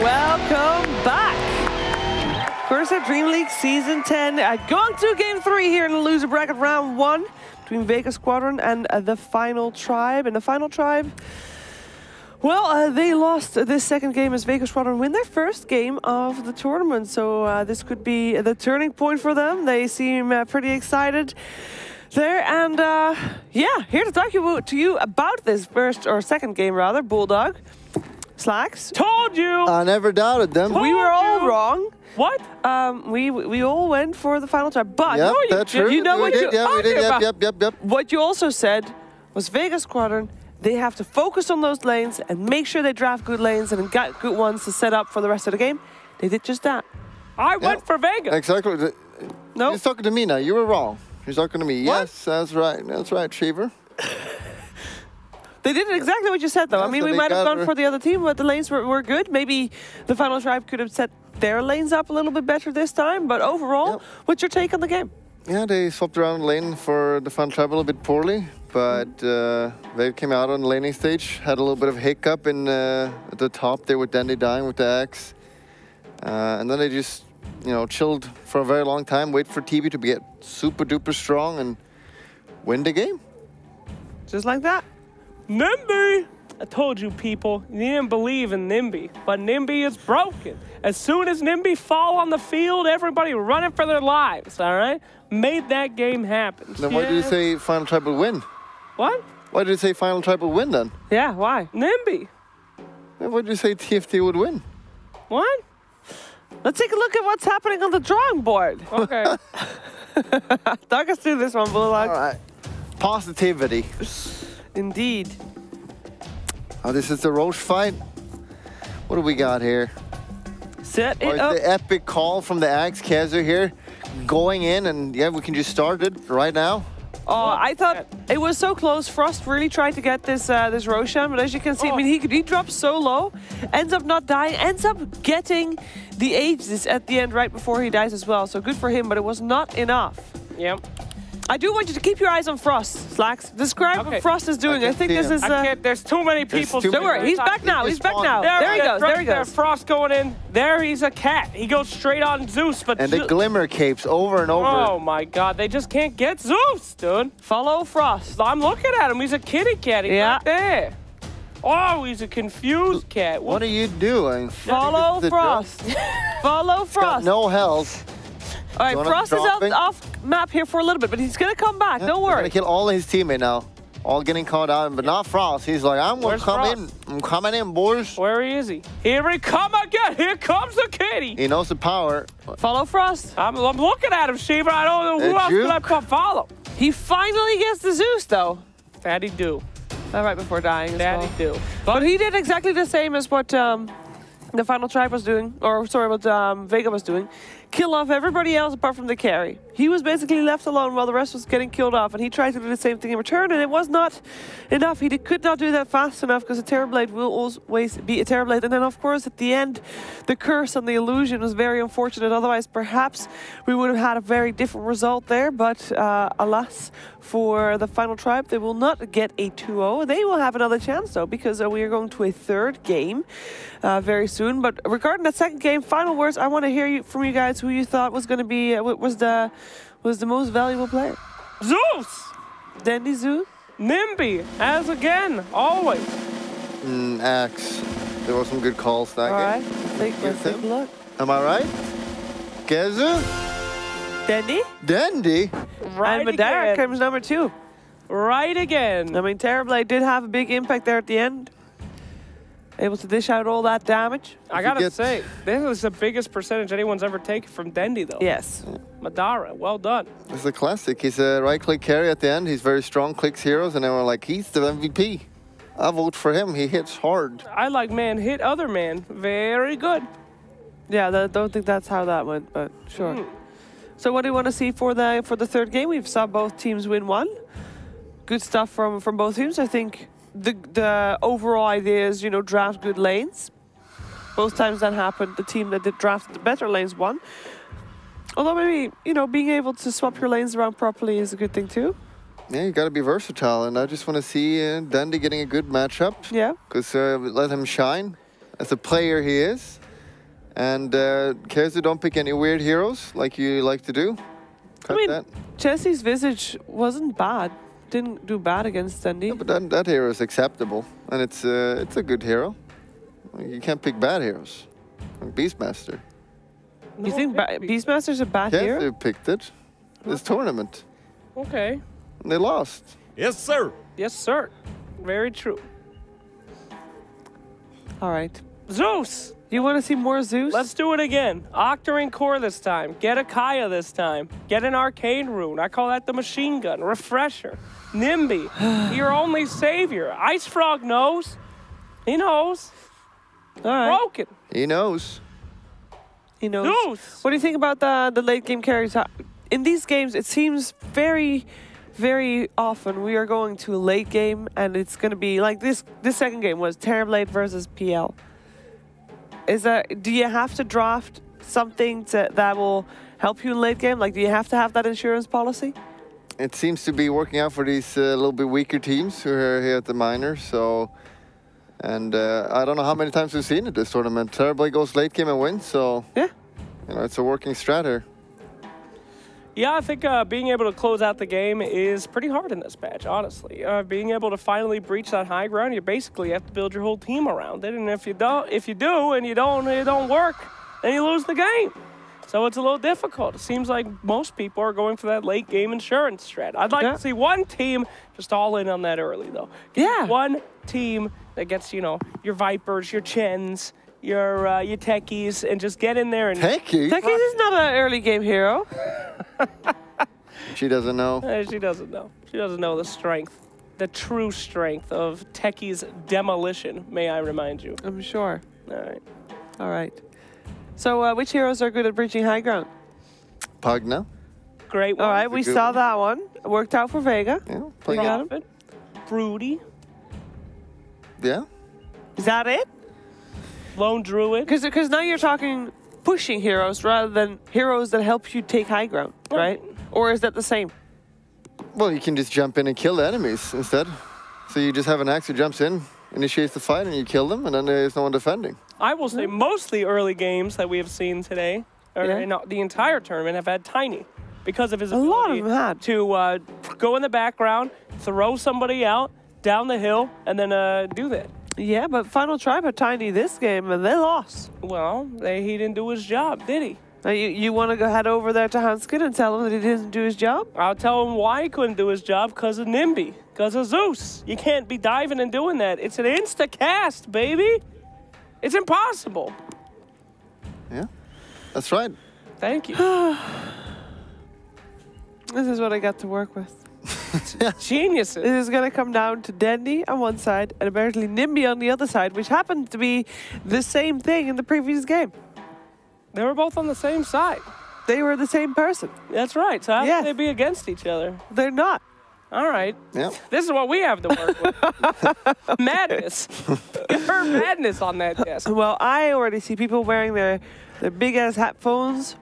Welcome back. CORSAIR DreamLeague Season 10. Going to Game 3 here in the loser bracket round 1 between Vega Squadron and the Final Tribe. And the Final Tribe, well, they lost this second game as Vega Squadron win their first game of the tournament. So this could be the turning point for them. They seem pretty excited there. And yeah, here to talk to you about this first or second game rather, Bulldog. Slacks. Told you! I never doubted them. We were all wrong. What? We all went for the Final Tribe, but Yep, that's true. you know we what did, you yeah, we did. Yep. What you also said was Vega Squadron, they have to focus on those lanes and make sure they draft good lanes and got good ones to set up for the rest of the game. They did just that. I went for Vega. Exactly. No. He's talking to me now. You were wrong. He's talking to me. What? Yes, that's right. That's right, Cheever. They did exactly what you said, though. Yeah, I mean, so we they might have got gone for the other team, but the lanes were good. Maybe the Final Tribe could have set their lanes up a little bit better this time, but overall, what's your take on the game? Yeah, they swapped around lane for the Final Tribe a little bit poorly, but they came out on the laning stage, had a little bit of hiccup in at the top there with Dandy dying with the axe. And then they just, you know, chilled for a very long time, wait for TB to get super duper strong and win the game. Just like that. NIMBY! I told you people, you didn't believe in NIMBY, but NIMBY is broken. As soon as NIMBY fall on the field, everybody running for their lives, all right? Made that game happen. Then why did you say Final Tribe will win? What? Why did you say Final Tribe will win then? Yeah, why? NIMBY. Then why did you say TFT would win? What? Let's take a look at what's happening on the drawing board. Okay. Talk us through this one, Bulldog. All right. Positivity. Indeed. Oh, this is the Roche fight. What do we got here? Set Oh, it it's up. the epic call from the Axe Kazu here. Going in, and yeah, we can just start it right now. Oh, I thought it was so close. Frost really tried to get this this Roshan, but as you can see, I mean, he drops so low, ends up not dying, ends up getting the Aegis at the end right before he dies as well. So good for him, but it was not enough. Yep. I do want you to keep your eyes on Frost, Slacks. Describe what Frost is doing. I think this is... I can't, there's too many people. too Don't worry, he's back now. He's back now. There he goes. There he goes. Frost going in. There he's a cat. He goes straight on Zeus, but... And the glimmer capes over and over. Oh my God, they just can't get Zeus, dude. Follow Frost. I'm looking at him. He's a kitty cat. He's right there. Oh, he's a confused cat. What are you doing? Follow Frost. Follow Frost. Got no health. All right, Frost is off map here for a little bit, but he's going to come back. Don't worry. He's going to kill all his teammates now. All getting caught out, but not Frost. He's like, I'm going to come in. I'm coming in, boys. Where is he? Here he come again. Here comes the kitty. He knows the power. Follow Frost. I'm looking at him, Shiva. I don't know who else could I follow. He finally gets the Zeus, though. That he do. Right before dying. That he do. But he did exactly the same as what the Final Tribe was doing, or sorry, what Vega was doing. Kill off everybody else apart from the carry. He was basically left alone while the rest was getting killed off, and he tried to do the same thing in return, and it was not enough. He could not do that fast enough because a Terrorblade will always be a Terrorblade. And then, of course, at the end, the curse on the illusion was very unfortunate. Otherwise, perhaps we would have had a very different result there. But alas, for the Final Tribe, they will not get a 2-0. They will have another chance, though, because we are going to a third game very soon. But regarding that second game, final words, I want to hear from you guys who you thought was going to be was the most valuable player. Zeus! Dandy Zeus? NIMBY, as again, always. Axe. There were some good calls that game. All right, let's take a look. Am I right? Kazu? Dandy? Dandy? Right and Madara again. comes number 2. Right again. I mean, Terrorblade did have a big impact there at the end. Able to dish out all that damage. I gotta say, this is the biggest percentage anyone's ever taken from Dandy, though. Yes. Madara, well done. It's a classic. He's a right-click carry at the end. He's very strong, clicks heroes, and then we're like, he's the MVP. I vote for him. He hits hard. I like man hit other man. Very good. Yeah, I don't think that's how that went, but sure. So what do you want to see for the third game? We've saw both teams win one. Good stuff from both teams. I think the overall idea is, you know, draft good lanes. Both times that happened, the team that did draft the better lanes won. Although maybe, you know, being able to swap your lanes around properly is a good thing too. Yeah, you got to be versatile, and I just want to see Dundee getting a good matchup. Yeah. Because let him shine as a player he is. And Kerzu, don't pick any weird heroes like you like to do. Cut that. Jesse's Visage wasn't bad. Didn't do bad against Dundee. Yeah, but that hero is acceptable, and it's a good hero. You can't pick bad heroes. Like Beastmaster. You think Beastmaster's a bad hero? Kerzu picked it. This tournament. Okay. And they lost. Yes, sir. Yes, sir. Very true. All right. Zeus! You want to see more Zeus? Let's do it again. Octarine Core this time. Get a Kaya this time. Get an Arcane Rune. I call that the machine gun. Refresher. Nimby. Your only savior. Ice Frog knows. He knows. All right. Broken. He knows. He knows. Zeus! What do you think about the late game carries? In these games, it seems very, very often we are going to a late game, and it's going to be like this. This second game was Terrorblade versus PL. Do you have to draft something that will help you in late game? Like, do you have to have that insurance policy? It seems to be working out for these little bit weaker teams who are here at the minors. So, and I don't know how many times we've seen it this tournament. Terrorblade goes late game and wins. So Yeah. you know, it's a working strat here. Yeah, I think being able to close out the game is pretty hard in this patch, honestly. Being able to finally breach that high ground, you basically have to build your whole team around it. And if you do, and it don't work, then you lose the game. So it's a little difficult. It seems like most people are going for that late game insurance strat. I'd like to see one team just all in on that early, though. Yeah. One team that gets, you know, your Vipers, your Chens, your Techies, and just get in there and... Techie? Techies is not an early game hero. She doesn't know. She doesn't know. She doesn't know the strength, the true strength of Techie's demolition, may I remind you. I'm sure. All right. All right. So which heroes are good at breaching high ground? Pugna. Great one. All right, we good saw one. that one. It worked out for Vega. Yeah, We Pugna. got him. Prophet. Broody. Yeah. Is that it? Lone Druid. Because now you're talking pushing heroes rather than heroes that help you take high ground, right? Or is that the same? Well, you can just jump in and kill the enemies instead. So you just have an axe who jumps in, initiates the fight, and you kill them, and then there's no one defending. I will say mostly early games that we have seen today, or in the entire tournament, have had Tiny. Because of his A lot ability of them had. to go in the background, throw somebody out, down the hill, and then do that. Yeah, but Final Tribe had Tiny this game, and they lost. Well, he didn't do his job, did he? Now, you want to go head over there to Hanskin and tell him that he didn't do his job? I'll tell him why he couldn't do his job, because of Nimby, because of Zeus. You can't be diving and doing that. It's an insta-cast, baby. It's impossible. Yeah, that's right. Thank you. This is what I got to work with. Geniuses. This is going to come down to Dendy on one side and apparently Nimby on the other side, which happened to be the same thing in the previous game. They were both on the same side. They were the same person. That's right. So how can they be against each other? They're not. All right. Yeah. This is what we have to work with. Madness. Her madness on that desk. Well, I already see people wearing their big-ass headphones.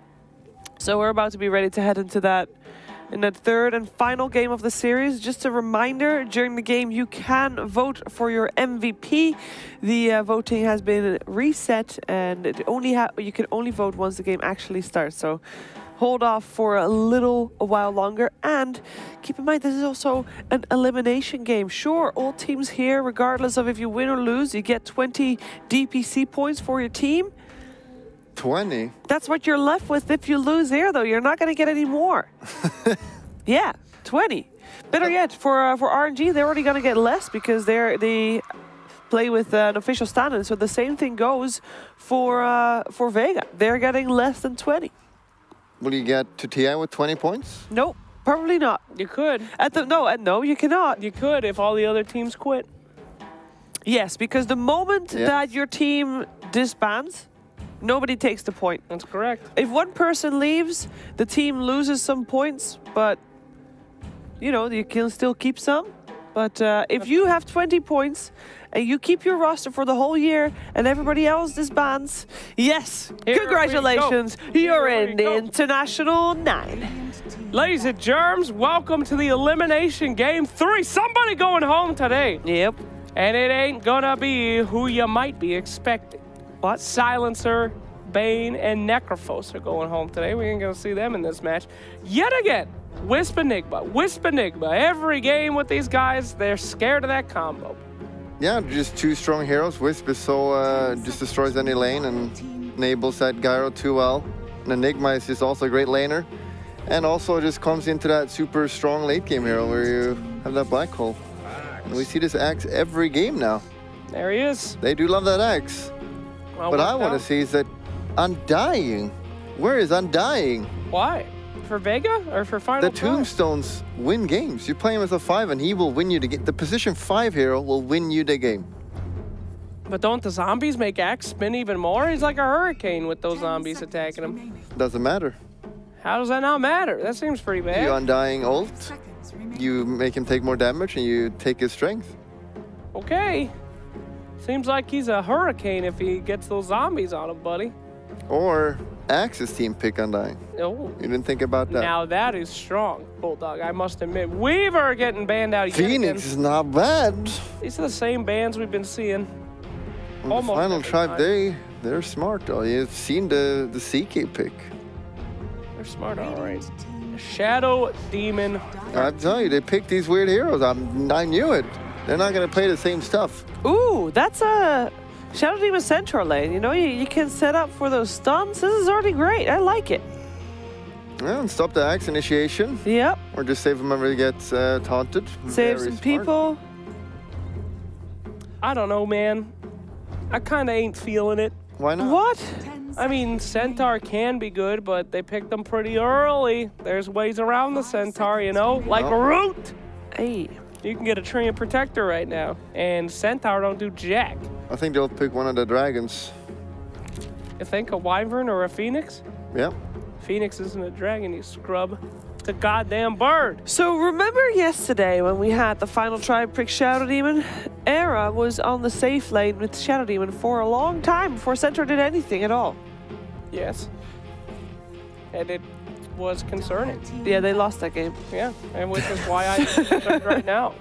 So we're about to be ready to head into that in the third and final game of the series. Just a reminder, during the game you can vote for your MVP. The voting has been reset and you can only vote once the game actually starts. So hold off for a while longer, and keep in mind this is also an elimination game. Sure, all teams here, regardless of if you win or lose, you get 20 DPC points for your team. 20? That's what you're left with if you lose here, though. You're not going to get any more. Yeah, 20. Better yet, for RNG, they're already going to get less because they play with an official stand-in. So the same thing goes for Vega. They're getting less than 20. Will you get to TI with 20 points? Nope, probably not. You could. No, you cannot. You could if all the other teams quit. Yes, because the moment that your team disbands, Nobody takes the point. That's correct. If one person leaves, the team loses some points, but you know, you can still keep some. But if you have 20 points and you keep your roster for the whole year and everybody else disbands, yes, Here congratulations, you're Here in we the go. International 9. Ladies and germs, welcome to the elimination game 3. Somebody going home today. Yep. And it ain't gonna be who you might be expecting. What? Silencer, Bane, and Necrophos are going home today. We ain't gonna see them in this match. Yet again, Wisp Enigma, Wisp Enigma. Every game with these guys, they're scared of that combo. Yeah, just 2 strong heroes. Wisp is so just destroys any lane and enables that gyro too well. And Enigma is just also a great laner. And also just comes into that super strong late game hero where you have that black hole. And we see this axe every game now. There he is. They do love that axe. Well, What I worked want out. to see is that Undying. Where is Undying? Why? For Vega or for Final The Try? tombstones win games. You play him as a 5 and he will win you the game. The position 5 hero will win you the game. But don't the zombies make Axe spin even more? He's like a hurricane with those zombies attacking him. Doesn't matter. How does that not matter? That seems pretty You bad. Undying ult, you make him take more damage and you take his strength. Okay. Seems like he's a hurricane if he gets those zombies on him, buddy. Or Axe's team pick Undying. Oh. You didn't think about that. Now that is strong, Bulldog, I must admit. Weaver getting banned out yet Phoenix again. is not bad. These are the same bans we've been seeing. On the Almost final every tribe, time. they're smart though. You've seen the CK pick. They're smart, all right. Shadow Demon. I'm telling you, they picked these weird heroes. I knew it. They're not gonna play the same stuff. Ooh, that's a Shadow Demon Centaur lane. You know, you can set up for those stuns. This is already great. I like it. Yeah, and stop the axe initiation. Yep. Or just save him whenever he gets taunted. Save Very some smart. people. I don't know, man. I kind of ain't feeling it. Why not? What? I mean, Centaur can be good, but they picked them pretty early. There's ways around the Centaur, you know? Like No. Root! Hey. You can get a Treant Protector right now. And Centaur don't do jack. I think they'll pick one of the dragons. You think a Wyvern or a Phoenix? Yeah. Phoenix isn't a dragon, you scrub. It's a goddamn bird. So remember yesterday when we had the final tribe pick Shadow Demon? Era was on the safe lane with Shadow Demon for a long time before Centaur did anything at all. Yes. And it was concerning. Yeah, they lost that game. Yeah, and which is why I'm concerned right now.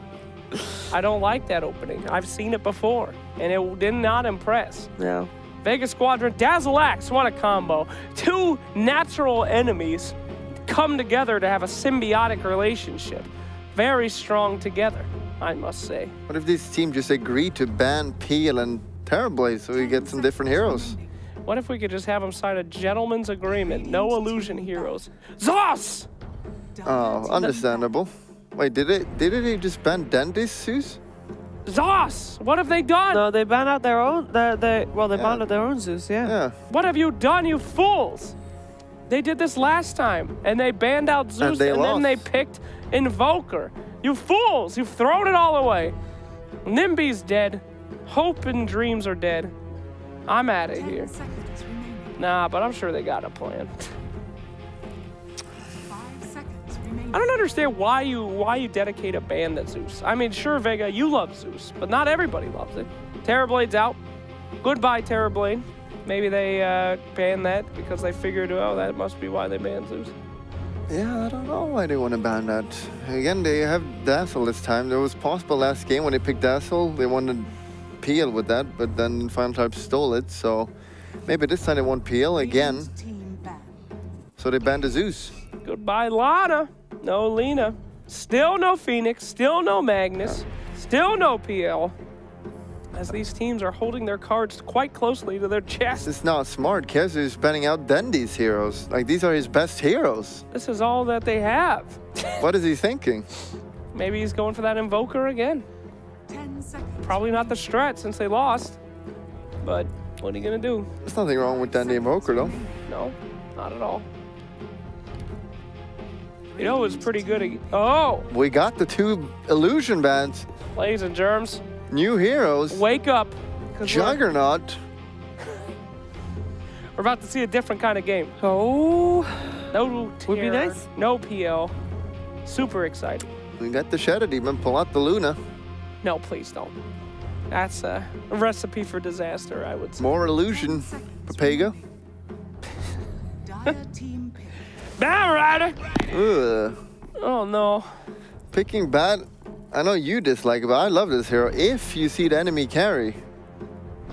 I don't like that opening. I've seen it before, and it did not impress. No. Vega Squadron, Dazzle Axe, what a combo. 2 natural enemies come together to have a symbiotic relationship. Very strong together, I must say. What if this team just agreed to ban Peel and Terrorblade so we get some different heroes? What if we could just have them sign a gentleman's agreement? No illusion heroes. Zos! Oh, understandable. Wait, did they just ban Dandy's? Zos! What have they done? No, they banned out their own. They banned out their own Zeus. Yeah. Yeah. What have you done, you fools? They did this last time, and they banned out Zeus, they and then they lost. picked Invoker. You fools! You've thrown it all away. Nimby's dead. Hope and Dreams are dead. I'm out of here. Nah, but I'm sure they got a plan. I don't understand why you dedicate a ban to Zeus. I mean, sure, Vega, you love Zeus, but not everybody loves it. Terrorblade's out. Goodbye, Terrorblade. Maybe they banned that because they figured, oh, that must be why they banned Zeus. Yeah, I don't know why they want to ban that. Again, they have Dazzle this time. There was possible last game when they picked Dazzle, they wanted Peel with that, but then Final Tribe stole it, so maybe this time they want Peel again. So they banned the Zeus. Goodbye, Lana. No Lena. Still no Phoenix. Still no Magnus. Still no PL. As these teams are holding their cards quite closely to their chest. This is not smart. Kezu is banning out Dandy's heroes. Like, these are his best heroes. This is all that they have. What is he thinking? Maybe he's going for that Invoker again. Probably not the strat since they lost. But what are you going to do? There's nothing wrong with Dandy Invoker, though. No, not at all. You know, it was pretty good. Oh, We got the 2 illusion bans. ladies and germs, New heroes. wake up. 'Cause Juggernaut. We're about to see a different kind of game. Oh, No would be terror, nice. no PL. Super exciting. We got the Shadow Demon, pull out the Luna. No, please don't. That's a recipe for disaster, I would say. More illusion, Papega. Bad Rider! Ugh. Oh no. Picking bad, I know you dislike it, but I love this hero. If you see the enemy carry,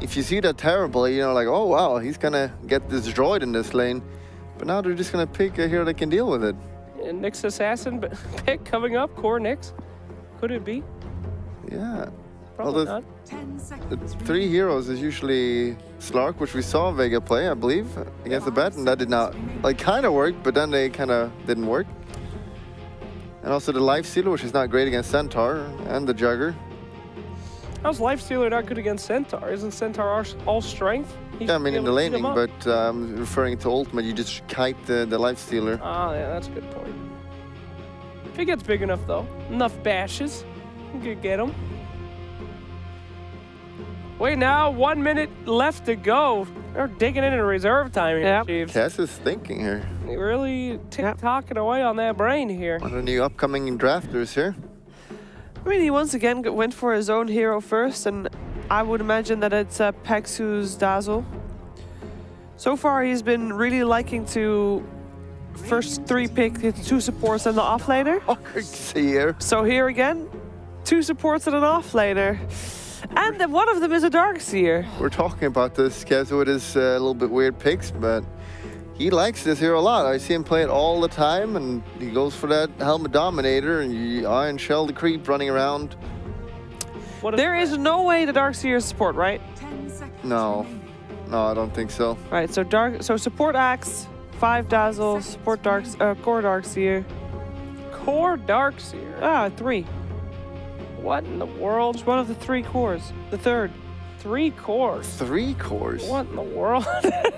if you see that terrible, you know, like, oh wow, he's gonna get destroyed in this lane. But now they're just gonna pick a hero that can deal with it. And Nyx Assassin pick coming up, Core Nyx. Could it be? Yeah. Probably Well, not. the 3 heroes is usually Slark, which we saw Vega play, I believe, against the bat, and that did not, like, kind of work, but then they kind of didn't work. And also the Life Stealer, which is not great against Centaur, and the Jugger. How's Lifestealer not good against Centaur? Isn't Centaur all strength? He Yeah, I should mean be in able the to beat him laning, up. but referring to Ultimate, you just kite the Life Stealer. Ah, yeah, that's a good point. If he gets big enough, though, enough bashes, you could get him. Wait, now 1 minute left to go. They're digging in reserve time here, Yep. Chiefs. Cass is thinking here. They really tick-tocking away on that brain here. One of the new upcoming drafters here. I mean, he once again went for his own hero first, and I would imagine that it's Pexu's Dazzle. So far, he's been really liking to first 3 pick his 2 supports and the offlaner. CORSAIR. So here again, 2 supports and an offlaner. And then one of them is a Darkseer. We're talking about this, Cass, with his little bit weird picks, but he likes this hero a lot. I see him play it all the time, and he goes for that Helmet Dominator and you Iron Shell the Creep running around. There is no way the Darkseer is support, right? No. No, I don't think so. Right, so support Axe, 5 Dazzle, support Core Darkseer. Core Darkseer. Ah, 3. What in the world? It's one of the 3 cores. The 3rd. 3 cores. 3 cores. What in the world?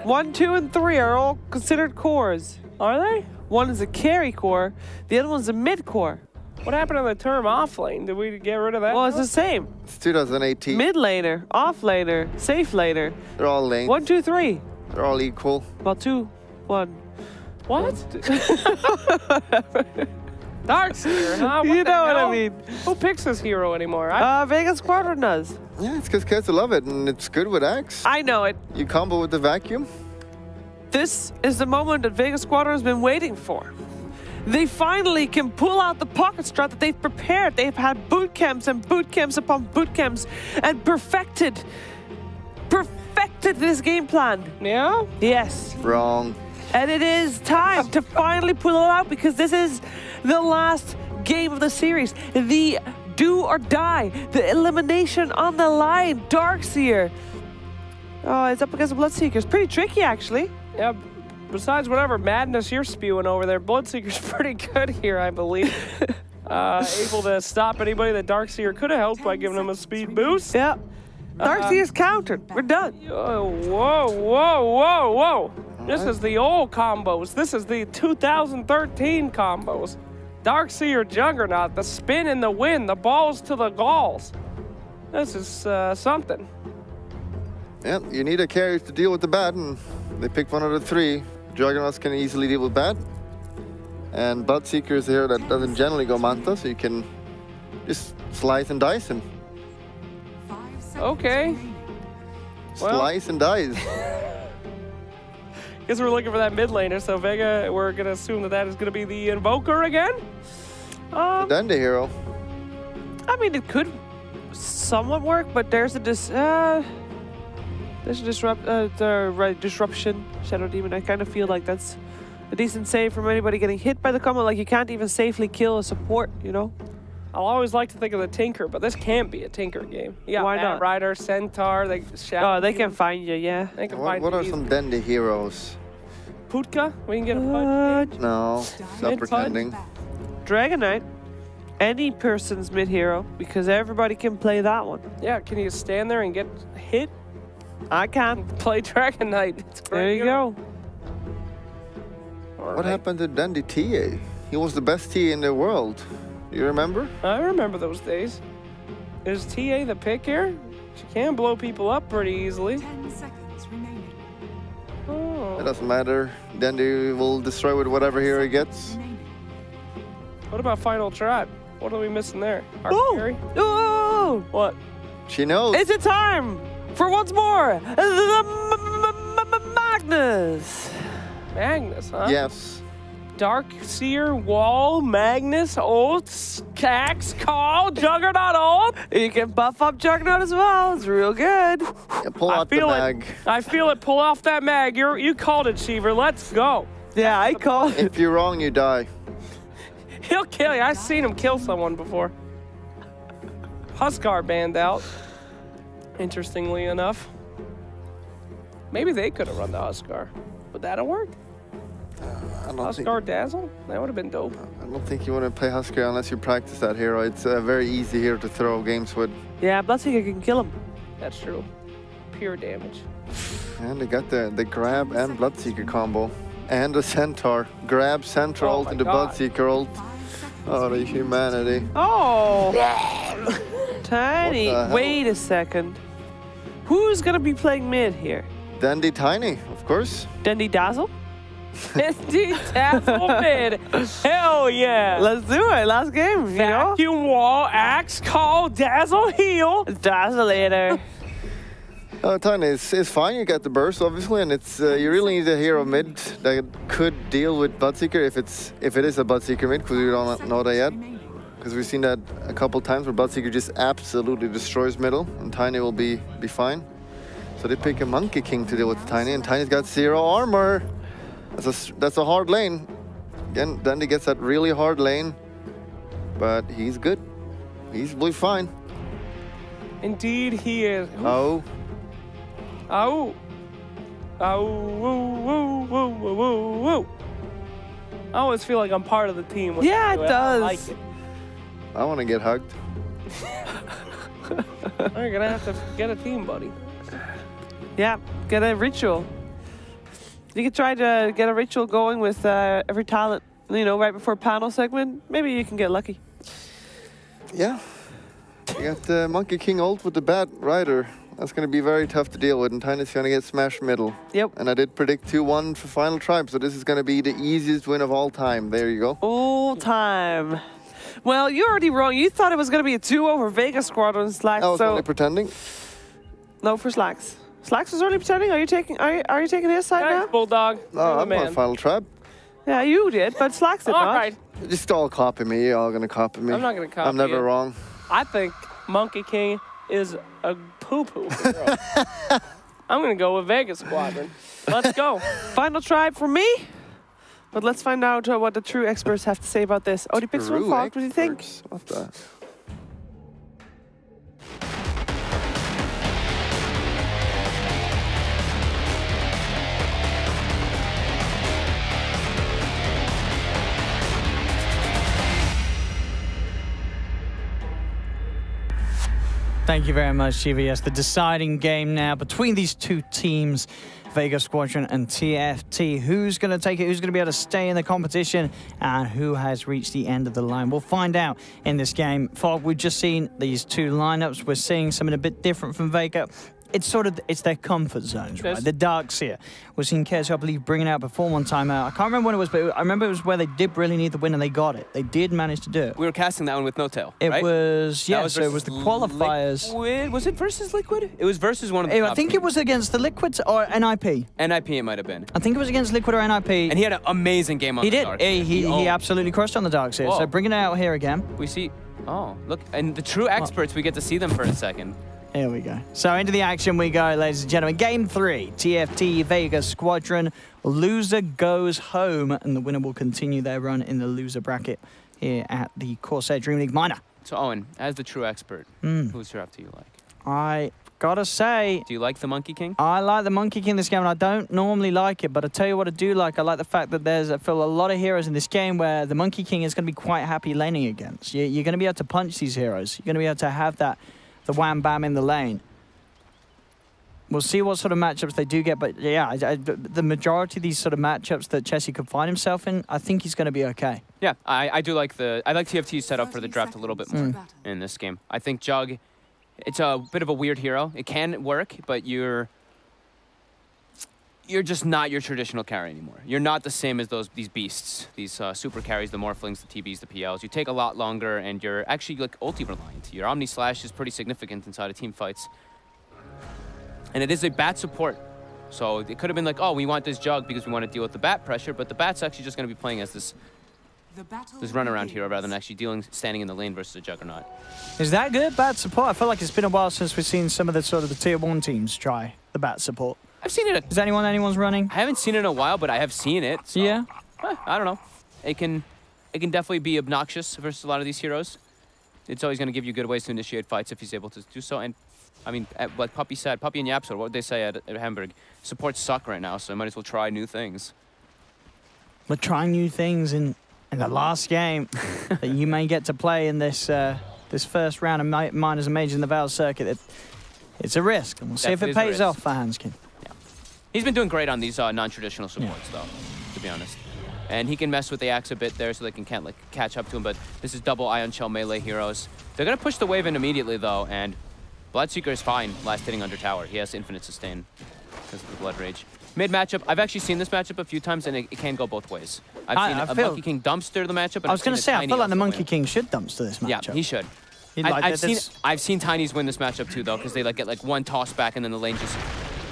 1, 2, and 3 are all considered cores. Are they? One is a carry core, the other one's a mid core. What happened to the term off lane? Did we get rid of that? Well, it's the same. It's 2018. Mid laner, off laner, safe laner. They're all lanes. 1, 2, 3. They're all equal. Well, 2, 1. What? Darkseer, huh? You the know what I hell? mean. Who picks this hero anymore? Vega Squadron does. Yeah, it's because kids love it, and it's good with Axe. I know it. You combo with the vacuum. This is the moment that Vega Squadron has been waiting for. They finally can pull out the pocket strat that they've prepared. They've had boot camps and boot camps upon boot camps and perfected this game plan. Yeah? Yes. Wrong. And it is time to finally pull it out because this is the last game of the series. The do or die. The elimination on the line. Darkseer. Oh, it's up against the Bloodseekers. Pretty tricky, actually. Yeah, besides whatever madness you're spewing over there, Bloodseeker's pretty good here, I believe. Able to stop anybody that Darkseer could have helped by giving him a speed boost. Yeah. Darkseer's countered. We're done. Oh, whoa, whoa, whoa, whoa. This is the old combos. This is the 2013 combos. Darkseer Juggernaut, the spin and the win, the balls to the galls. This is something. Yeah, you need a carry to deal with the bat, and they picked one of the 3. Juggernauts can easily deal with bat. And Bloodseeker is here that doesn't generally go Manta, so you can just slice and dice him. Okay. Well, Slice and dice. guess we're looking for that mid laner, so Vega, we're going to assume that is going to be the Invoker again? Then the hero. I mean, it could somewhat work, but there's a disruption, Shadow Demon. I kind of feel like that's a decent save from anybody getting hit by the combo. Like, you can't even safely kill a support, you know? I'll always like to think of the Tinker, but this can't be a Tinker game. You got Why Mad not? Rider, Centaur, Shadow Oh, they Demon. can find you, yeah. They can What, find what you are easily. some Dendi heroes? Putka? We can get a Pudge. No, stop Mid-punch? pretending. Dragon Knight. Any person's mid-hero, because everybody can play that one. Yeah, can you stand there and get hit? I can. Play Dragon Knight. It's great. There you go. All What right. happened to Dendi TA? He was the best TA in the world. You remember? I remember those days. Is TA the pick here? She can blow people up pretty easily. 10 seconds remaining. Oh, It doesn't matter. Dandy will destroy with whatever hero he gets. What about Final Tribe? What are we missing there? Our carry? Ooh! What? She knows. Is it time for once more the Magnus? Magnus, huh? Yes. Dark Seer, Wall, Magnus, Ult, Cax, Call, Juggernaut, Ult. You can buff up Juggernaut as well. It's real good. Yeah, pull out the mag. I feel it. Pull off that mag. You called it, Cheever. Let's go. Yeah, I call it. If you're wrong, you die. He'll kill you. I've seen him kill someone before. Huskar banned out. Interestingly enough. Maybe they could have run the Huskar. Would that have worked? Huskar Dazzle? That would have been dope. I don't think you want to play Huskar unless you practice that hero. It's a very easy hero to throw games with. Yeah, Bloodseeker can kill him. That's true. Pure damage. And they got the grab and Bloodseeker combo. And the Centaur. Grab, Centaur ult into Bloodseeker ult. Oh, the humanity. Oh! Tiny. Wait a second. Who's going to be playing mid here? Dandy Tiny, of course. Dandy Dazzle? Dandy Dazzle mid. Hell yeah. Let's do it. Last game, you know? Vacuum Wall, Axe, Call, Dazzle, Heal. Dazzle later. Tiny is fine. You get the burst, obviously, and it's you really need a hero mid that could deal with Bloodseeker if it is a Bloodseeker mid, because we don't know that yet. Because we've seen that a couple times where Bloodseeker just absolutely destroys middle, and Tiny will be fine. So they pick a Monkey King to deal with Tiny, and Tiny's got 0 armor. That's a hard lane. Again, Dandy gets that really hard lane, but he's good. He's really fine. Indeed, he is. Oh. Oh. Oh. Woo, woo, woo, woo, woo, woo. I always feel like I'm part of the team. Yeah, it does. I like it. I want to get hugged. You're gonna have to get a team, buddy. Yeah, get a ritual. You could try to get a ritual going with every talent, you know, right before panel segment. Maybe you can get lucky. Yeah. You got the Monkey King ult with the Bat Rider. That's going to be very tough to deal with, and Tiny's going to get smashed middle. Yep. And I did predict 2-1 for Final Tribe, so this is going to be the easiest win of all time. There you go. All time. Well, you're already wrong. You thought it was going to be a 2-0 for Vega Squadron Slacks. I was only pretending. No, for Slacks. Slacks is only pretending. Are you taking his side now? Bulldog. No, I'm on Final Tribe. Yeah, you did, but Slacks did all not. Right. Just all copy me. You're all going to copy me. I'm not going to copy I'm never you. wrong. I think Monkey King is a poo-poo hero. I'm going to go with Vega Squadron. Let's go. Final Tribe for me. But let's find out what the true experts have to say about this. Oh, the Pixel Fog, what do you think? What the? Thank you very much, Shiva. Yes, the deciding game now between these two teams, Vega Squadron and TFT. Who's going to take it? Who's going to be able to stay in the competition? And who has reached the end of the line? We'll find out in this game. Fog, we've just seen these two lineups. We're seeing something a bit different from Vega. It's their comfort zones, right? The Dark Seer. We've seen KSO, I believe, bringing out before one time out. I can't remember when it was, but I remember it was where they did really need the win and they got it. They did manage to do it. We were casting that one with no tail, It right? was, yeah, so it was the qualifiers. Liquid? Was it versus Liquid? It was versus one of the top I think teams. it was against the Liquids or NIP. NIP it might have been. I think it was against Liquid or NIP. And he had an amazing game on the Dark Seer. He absolutely crushed on the Dark Seer. So bringing it out here again. We see, oh, look, and the true experts, we get to see them for a second. Here we go. So into the action we go, ladies and gentlemen. Game 3, TFT Vega Squadron. Loser goes home, and the winner will continue their run in the loser bracket here at the CORSAIR DreamLeague Minor. So Owen, as the true expert, whose hero do you like? I gotta say, do you like the Monkey King? I like the Monkey King this game, and I don't normally like it, but I tell you what I do like. I like the fact that I feel a lot of heroes in this game where the Monkey King is going to be quite happy laning against. You're going to be able to punch these heroes. You're going to be able to have the wham bam in the lane. We'll see what sort of matchups they do get, but yeah, the majority of these sort of matchups that Chessie could find himself in, I think he's going to be okay. Yeah, I do like TFT's setup for the draft a little bit more in this game. I think Jug, it's a bit of a weird hero. It can work, but you're just not your traditional carry anymore. You're not the same as these beasts, these super carries, the Morphlings, the TBs, the PLs. You take a lot longer, and you're actually like ulti reliant. Your Omni Slash is pretty significant inside of team fights. And it is a bat support. So it could have been like, oh, we want this Jug because we want to deal with the bat pressure, but the bat's actually just going to be playing as this runaround hero rather than actually standing in the lane versus a Juggernaut. Is that good, bat support? I feel like it's been a while since we've seen some of the sort of the tier 1 teams try the bat support. I've seen it. Is anyone's running? I haven't seen it in a while, but I have seen it. So, yeah. I don't know. It can definitely be obnoxious versus a lot of these heroes. It's always going to give you good ways to initiate fights if he's able to do so. And I mean, like Puppy said, Puppy and Yapso, what would they say at Hamburg? Supports suck right now, so I might as well try new things. We're trying new things in the last game that you may get to play in this this first round of Minors and Majors in the Val circuit. It's a risk, and we'll see if it pays off for Hanskin. Yeah. He's been doing great on these non-traditional supports, though, to be honest. And he can mess with the axe a bit there so they can't like catch up to him, but this is double Ion Shell melee heroes. They're going to push the wave in immediately, though, and Bloodseeker is fine last hitting under tower. He has infinite sustain because of the Blood Rage. Mid matchup, I've actually seen this matchup a few times, and it can go both ways. I've seen a Monkey King dumpster the matchup. And I was going to say, I feel like the Monkey King should dumpster this matchup. Yeah, he should. I've seen Tinies win this matchup too, though, because they like get like one toss back, and then the lane just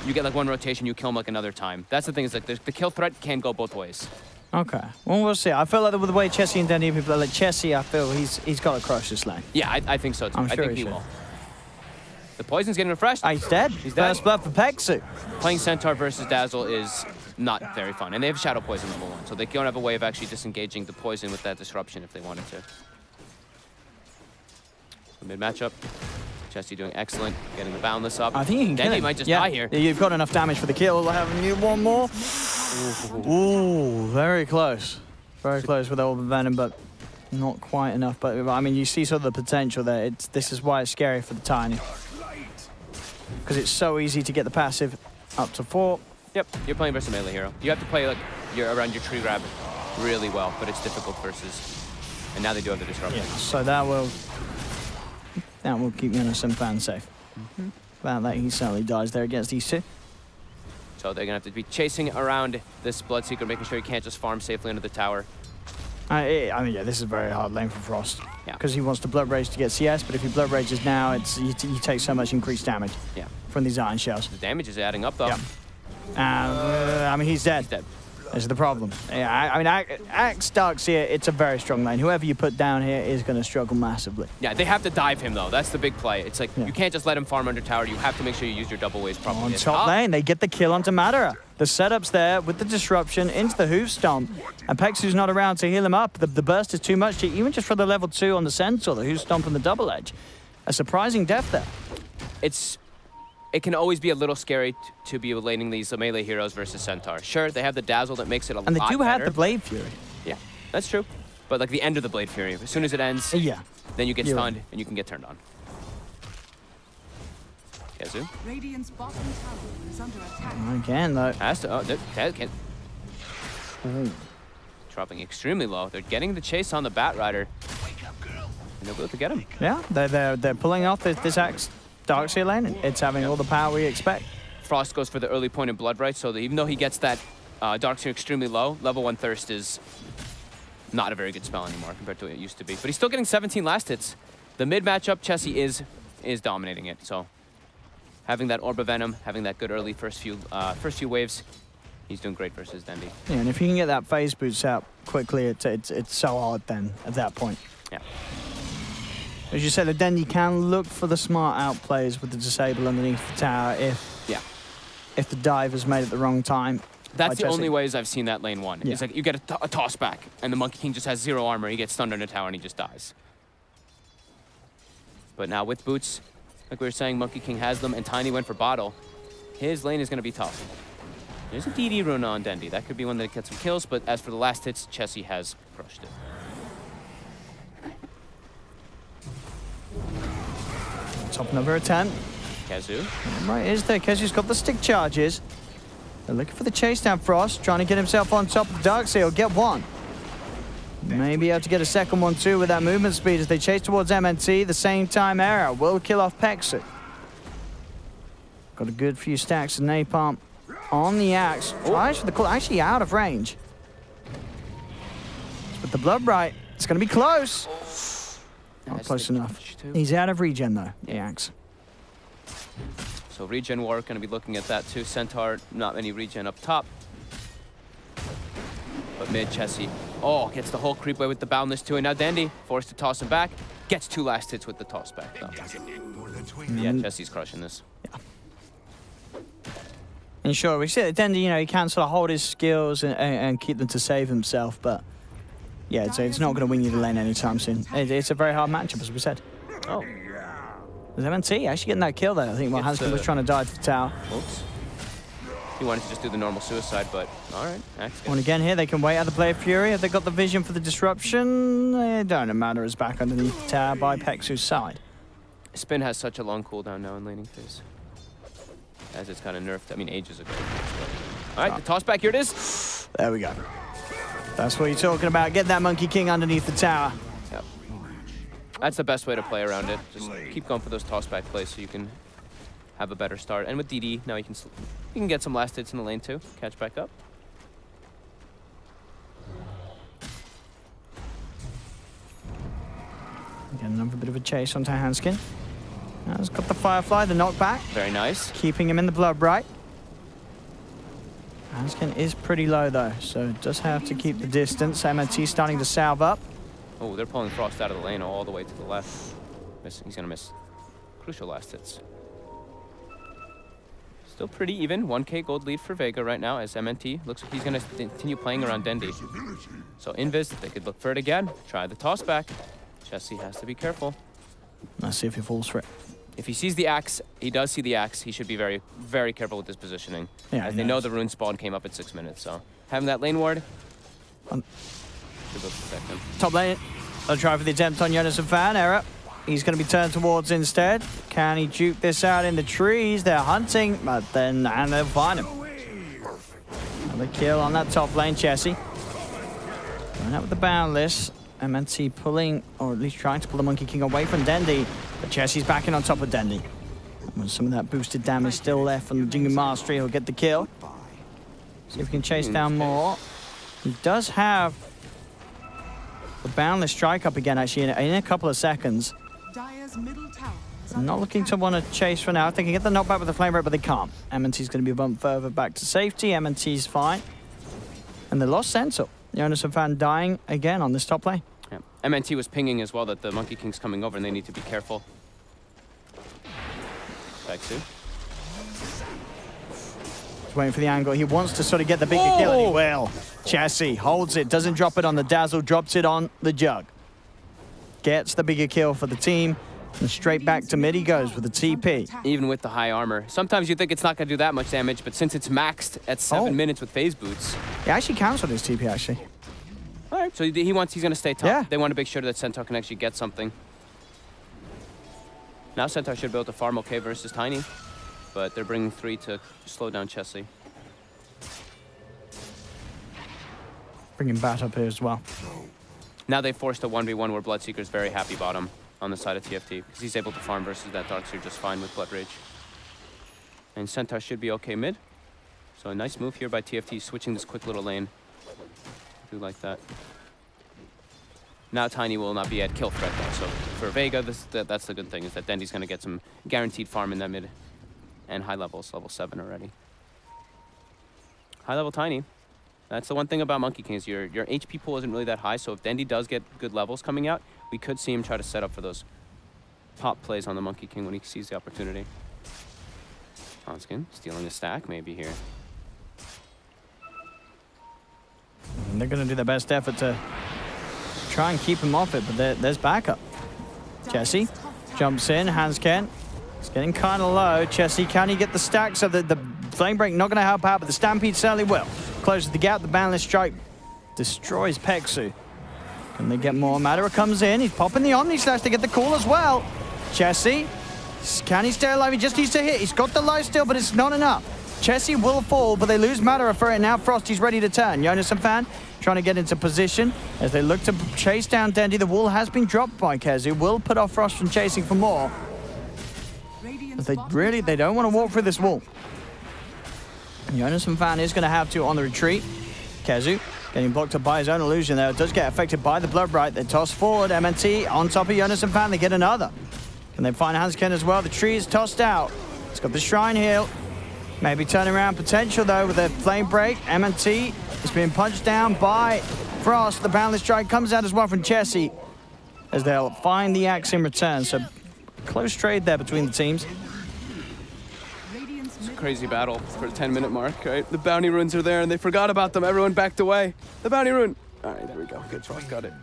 you get like one rotation, you kill him like another time. That's the thing is like the kill threat can go both ways. Okay, well we'll see. I feel like with the way Chessie and Dendy people are like Chessie, I feel he's got to crush this lane. Yeah, I think so too. I'm sure I think he will. The poison's getting refreshed. He's dead. He's dead. First blood for Pexu. Playing Centaur versus Dazzle is not very fun. And they have Shadow Poison level 1, so they don't have a way of actually disengaging the poison with that disruption if they wanted to. So mid matchup. Chessie doing excellent, getting the Boundless up. I think you can kill him. Might just die here. You've got enough damage for the kill. Haven't you? One more. Ooh, very close. Very close with Orb of Venom, but not quite enough. But I mean, you see sort of the potential there. This is why it's scary for the Tiny. Because it's so easy to get the passive up to 4. Yep, you're playing versus a melee hero. You have to play like around your tree grab really well, but it's difficult versus. And now they do have the disruption. Yeah, so that will keep Innocent fan safe. About that, he certainly dies there against these two. So they're gonna have to be chasing around this Bloodseeker, making sure he can't just farm safely under the tower. I mean, yeah, this is a very hard lane for Frost. Yeah. Because he wants to Blood Rage to get CS, but if he Blood Rages now, you take so much increased damage. Yeah. From these Iron Shells. The damage is adding up, though. Yeah. I mean, he's dead. He's dead. This is the problem. Yeah, I mean, Axe Darkseer, it's a very strong lane. Whoever you put down here is going to struggle massively. Yeah, they have to dive him, though. That's the big play. It's like, you can't just let him farm under tower. You have to make sure you use your double waves properly. On top lane, they get the kill onto Madara. The setup's there with the disruption into the hoof stomp. And Pexu's not around to heal him up. The burst is too much, even just for the level 2 on the Centaur, the hoof stomp and the double edge. A surprising death there. It can always be a little scary to be laning these melee heroes versus Centaur. Sure, they have the Dazzle that makes it a lot better. And they do have the Blade Fury. Yeah, that's true. But like the end of the Blade Fury, as soon as it ends, then you get stunned and you can get turned on. Kazu? Radiant's bottom tower is under attack. Again, though. Has to. Oh, that can't. Dropping extremely low. They're getting the chase on the Bat Rider. And they'll be able to get him. Yeah, they're pulling off this Axe Darkseer lane. It's having all the power we expect. Frost goes for the early point in Blood Right, so that even though he gets that Darkseer extremely low, level 1 Thirst is not a very good spell anymore compared to what it used to be. But he's still getting 17 last hits. The mid matchup, Chessie is dominating it. So having that Orb of Venom, having that good early first few waves, he's doing great versus Dendy. Yeah, and if you can get that phase boost out quickly, it's so hard then at that point. Yeah. As you said, the Dendy can look for the smart outplays with the disable underneath the tower if the dive is made at the wrong time. That's the only ways I've seen that lane won. Yeah. It's like you get a toss back, and the Monkey King just has 0 armor. He gets stunned under tower, and he just dies. But now with boots, like we were saying, Monkey King has them, and Tiny went for bottle. His lane is going to be tough. There's a DD rune on Dendy. That could be one that gets some kills, but as for the last hits, Chessie has crushed it. Top number a 10. Kazu. Right, is there. Kazu's got the stick charges. They're looking for the chase down. Frost trying to get himself on top of the Darkseer. He'll get one. Maybe able to get a second one too with that movement speed as they chase towards MNT. The same time, Era will kill off Pexu. Got a good few stacks of napalm. on the axe. Tries for the call, actually out of range. But the blood right, it's going to be close. Not close enough. He's out of regen though, the axe. So regen war, going to be looking at that too. Centaur, not many regen up top. But mid, Chessie. Oh, gets the whole creep away with the boundless too. And now Dandy, forced to toss him back. Gets 2 last hits with the toss back though. Yeah, Chessie's crushing this. Yeah. And sure, we see that Dandy, you know, he can sort of hold his skills and keep them to save himself, but yeah, so it's not going to win you the lane anytime soon. It's a very hard matchup, as we said. Oh. There's MNT actually getting that kill there. I think while Hanskin was trying to dive to the tower. Oops. He wanted to just do the normal suicide, but all right. And again here, they can wait out the Blade Fury. Have they got the vision for the disruption? It don't matter. It's back underneath the tower by Pexu's side. Spin has such a long cooldown now in laning phase. As it's kind of nerfed, I mean, ages ago. All right, the toss back, here it is. There we go. That's what you're talking about. Get that Monkey King underneath the tower. Yep. That's the best way to play around it. Just keep going for those toss-back plays so you can have a better start. And with DD, now you can get some last hits in the lane too. Catch back up. Again, another bit of a chase onto Hanskin. He's got the Firefly, the knockback. Very nice. Keeping him in the blood bright. Hanskin is pretty low though, so does have to keep the distance. MNT starting to salve up. Oh, they're pulling Frost out of the lane all the way to the left. He's gonna miss. Crucial last hits. Still pretty even. 1k gold lead for Vega right now as MNT looks like he's gonna continue playing around Dendi. So Invis, they could look for it again. Try the toss back. Chessie has to be careful. Let's see if he falls for it. If he sees the axe, he does see the axe. He should be very, very careful with his positioning. Yeah, as they know the rune spawn came up at 6 minutes, so having that lane ward. Top lane. I'll try for the attempt on Jonas and Fan. Error. He's going to be turned towards instead. Can he juke this out in the trees? They're hunting, but then and they'll find him. Another kill on that top lane, Chessie. Going out with the boundless. MNT pulling, or at least trying to pull the Monkey King away from Dendi. But Chessie's backing on top of Dendi. With some of that boosted damage still left from the Jingu Mastery, he'll get the kill. See if he can chase down more. He does have the boundless strike up again, actually, in a couple of seconds. I'm not looking to want to chase for now. If they can get the knockback with the flame rate, but they can't. MNT's going to be a bump further back to safety. MNT's fine. And they lost Sentinel. Jonas and Fan dying again on this top lane. Yeah. MNT was pinging as well that the Monkey King's coming over and they need to be careful. Back to. He's waiting for the angle. He wants to sort of get the bigger kill, and he will. Chessie holds it, doesn't drop it on the Dazzle, drops it on the Jug. Gets the bigger kill for the team, and straight back to mid he goes with the TP. Even with the high armor. Sometimes you think it's not going to do that much damage, but since it's maxed at 7 minutes with phase boots. He actually counts on his TP, actually. All right, so he's going to stay top. Yeah. They want to make sure that Centaur can actually get something. Now Centaur should be able to farm okay versus Tiny, but they're bringing 3 to slow down Chessie. Bringing Bat up here as well. Now they forced a 1v1 where Bloodseeker's very happy bottom on the side of TFT because he's able to farm versus that Darkseer just fine with Blood Rage. And Centaur should be okay mid. So a nice move here by TFT, switching this quick little lane. I do like that. Now Tiny will not be at kill threat though, so for Vega, that's the good thing, is that Dendi's going to get some guaranteed farm in that mid and high levels, level 7 already. High level Tiny. That's the one thing about Monkey King is your HP pool isn't really that high, so if Dendi does get good levels coming out, we could see him try to set up for those pop plays on the Monkey King when he sees the opportunity. Hanskin stealing a stack maybe here. And they're going to do their best effort to try and keep him off it, but there's backup. Chessie jumps in, Hanskin. It's getting kind of low. Chessie, can he get the stack? So the Flame Break not going to help out, but the Stampede certainly will. Closes the gap, the Boundless Strike destroys Pexu. Can they get more? Madara comes in, he's popping the Omni Slash to get the call as well. Chessie, can he stay alive? He just needs to hit. He's got the life still, but it's not enough. Chessie will fall, but they lose Madara for it. Now Frosty's ready to turn. Jonas and Fan trying to get into position as they look to chase down Dendi. The wall has been dropped by Kezu. Will put off Frost from chasing for more. They don't want to walk through this wall. Jonas and Fan is going to have to on the retreat. Kezu getting blocked up by his own illusion there. It does get affected by the Blood Bright. They toss forward. MNT on top of Jonas and Fan. They get another. Can they find Hansken as well? The tree is tossed out. It's got the Shrine heal. Maybe turning around potential though with a Flame Break. MNT is being punched down by Frost. The Boundless Strike comes out as well from Chessie as they'll find the axe in return. So close trade there between the teams. It's a crazy battle for the 10-minute mark, right? The bounty runes are there and they forgot about them. Everyone backed away. The bounty rune. All right, there we go. Good, Frost got it.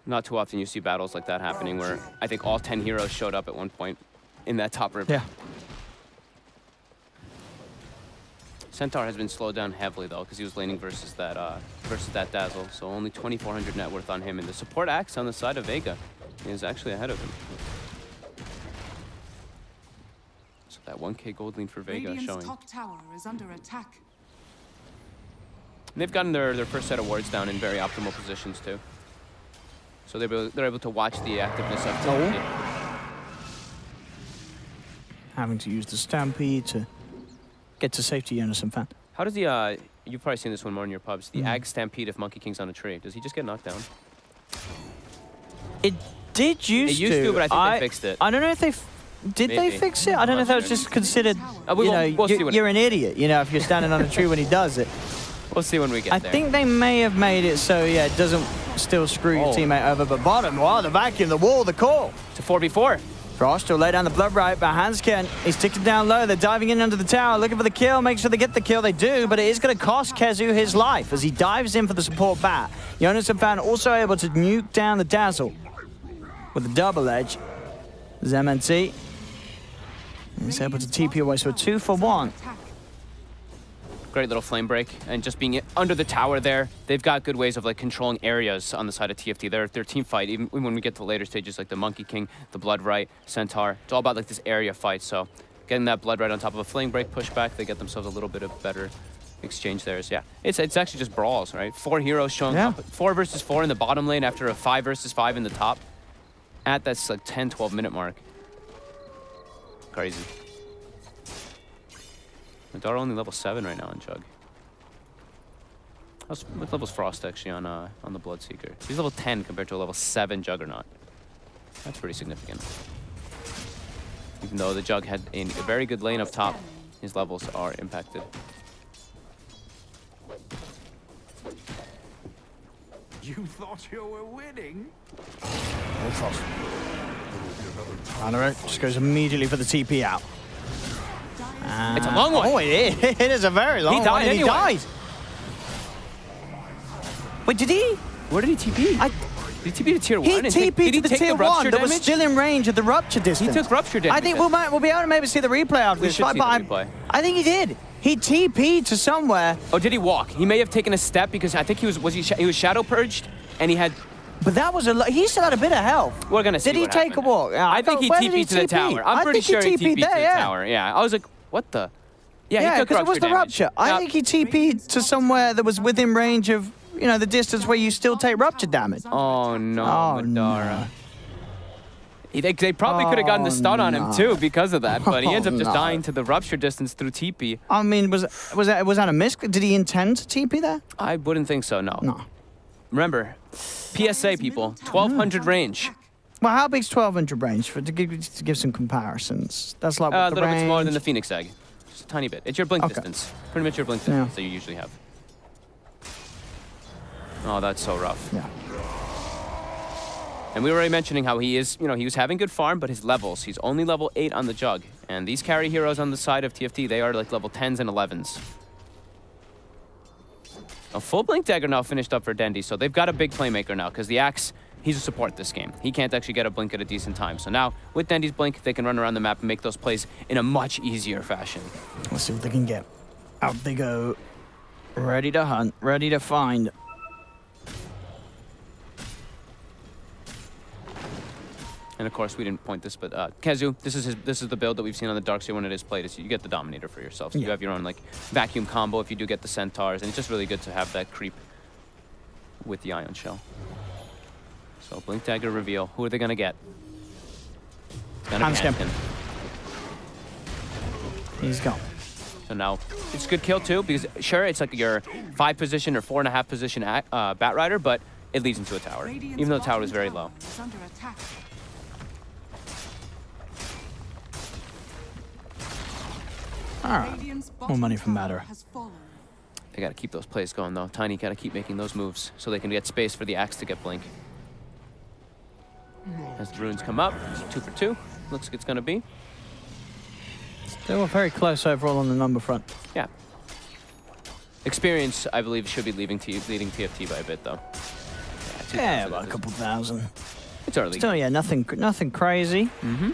Not too often you see battles like that happening where I think all 10 heroes showed up at one point in that top river. Yeah. Centaur has been slowed down heavily though because he was laning versus that Dazzle. So only 2,400 net worth on him, and the support axe on the side of Vega is actually ahead of him. So that 1k gold lead for Vega Radiant's showing. top tower is under attack. And they've gotten their first set of wards down in very optimal positions too. So they're able to watch the activeness of TFT. Having to use the Stampede to get to safety, Jonas and Fan. How does the, you've probably seen this one more in your pubs, the Ag Stampede if Monkey King's on a tree, does he just get knocked down? It did used to, but I think they fixed it. I don't know if they... Did they fix it? I don't know if that was just considered, you're an idiot, you know, if you're standing on a tree when he does it. We'll see when we get there. I think they may have made it so, yeah, it doesn't still screw your teammate over, but bottom, wow, the vacuum, the wall, the call. It's a 4v4. Frost will lay down the Blood Bright, but Hansken, he's ticking down low. They're diving in under the tower, looking for the kill. Make sure they get the kill. They do, but it is going to cost Kezu his life as he dives in for the support bat. Jonas and Fan also able to nuke down the Dazzle with the double edge. MNT is able to TP away, so a 2-for-1. Great little flame break, and just being under the tower there, they've got good ways of like controlling areas on the side of TFT. Their team fight, even when we get to later stages like the Monkey King, the Blood Right, Centaur, it's all about like this area fight. So getting that Blood Right on top of a flame break pushback, they get themselves a little bit of better exchange there. So yeah, it's actually just brawls, right? 4 heroes showing up, 4 versus 4 in the bottom lane after a 5 versus 5 in the top. At that like 10-12 minute mark. Crazy. Dota only level 7 right now on Chug. What level's Frost actually on the Bloodseeker? He's level 10 compared to a level 7 Juggernaut. That's pretty significant. Even though the Jug had a very good lane up top, his levels are impacted. You thought you were winning? Anorak just goes immediately for the TP out. It's a long one. Oh, it is a very long one. Anyway. He died. Wait, did he? Where did he TP? Did he TP to tier 1? He TP'd to the tier 1 that was still in range of the rupture distance. He took rupture damage. I think we'll be able to maybe see the replay after this fight, but I think he did. He TP'd to somewhere. Oh, did he walk? He may have taken a step because I think he was shadow purged and he had... But that was he still had a bit of health. We're gonna see. Did he take a walk? I think he TP'd to the tower. I'm pretty sure he TP'd to the tower. Yeah, I was like, what the? Yeah, because it was the rupture. I think he TP'd to somewhere that was within range of, you know, the distance where you still take rupture damage. Oh no, Madara. No. They probably could have gotten the stun on him too because of that, but he ends up just dying to the rupture distance through TP. I mean, was that a miss? Did he intend to TP there? I wouldn't think so. No. Remember, PSA people, 1200 range. Well, how big's 1200 range? To give some comparisons. That's like a little bit smaller than the Phoenix Egg. Just a tiny bit. It's your blink distance. Pretty much your blink distance that you usually have. Oh, that's so rough. Yeah. And we were already mentioning how he is, you know, he was having good farm, but his levels, he's only level 8 on the Jug. And these carry heroes on the side of TFT, they are like level 10s and 11s. A full Blink Dagger now finished up for Dendy, so they've got a big playmaker now, because the Axe, he's a support this game. He can't actually get a Blink at a decent time. So now, with Dendy's Blink, they can run around the map and make those plays in a much easier fashion. Let's see what they can get. Out they go. Ready to hunt, ready to find. And of course, we didn't point this, but Kezu, this is the build that we've seen on the Darkseer when it is played. Is you get the Dominator for yourself. So you have your own like vacuum combo if you do get the Centaurs, and it's just really good to have that creep with the Ion Shell. So Blink Dagger reveal. Who are they gonna get? It's gonna be Hansken. He's gone. So now it's a good kill too, because sure, it's like your 5 position or 4.5 position Bat Rider, but it leads into a tower, even though the tower is very low. Is under attack. All right. Radiant's More bottom money from tower Matter. has fallen. They got to keep those plays going though. Tiny got to keep making those moves so they can get space for the Axe to get Blink. As the runes come up, 2 for 2. Looks like it's going to be. They were very close overall on the number front. Yeah. Experience, I believe, should be leading TFT by a bit though. Yeah, about a couple thousand. It's early. Still, yeah, nothing crazy. Mm-hmm.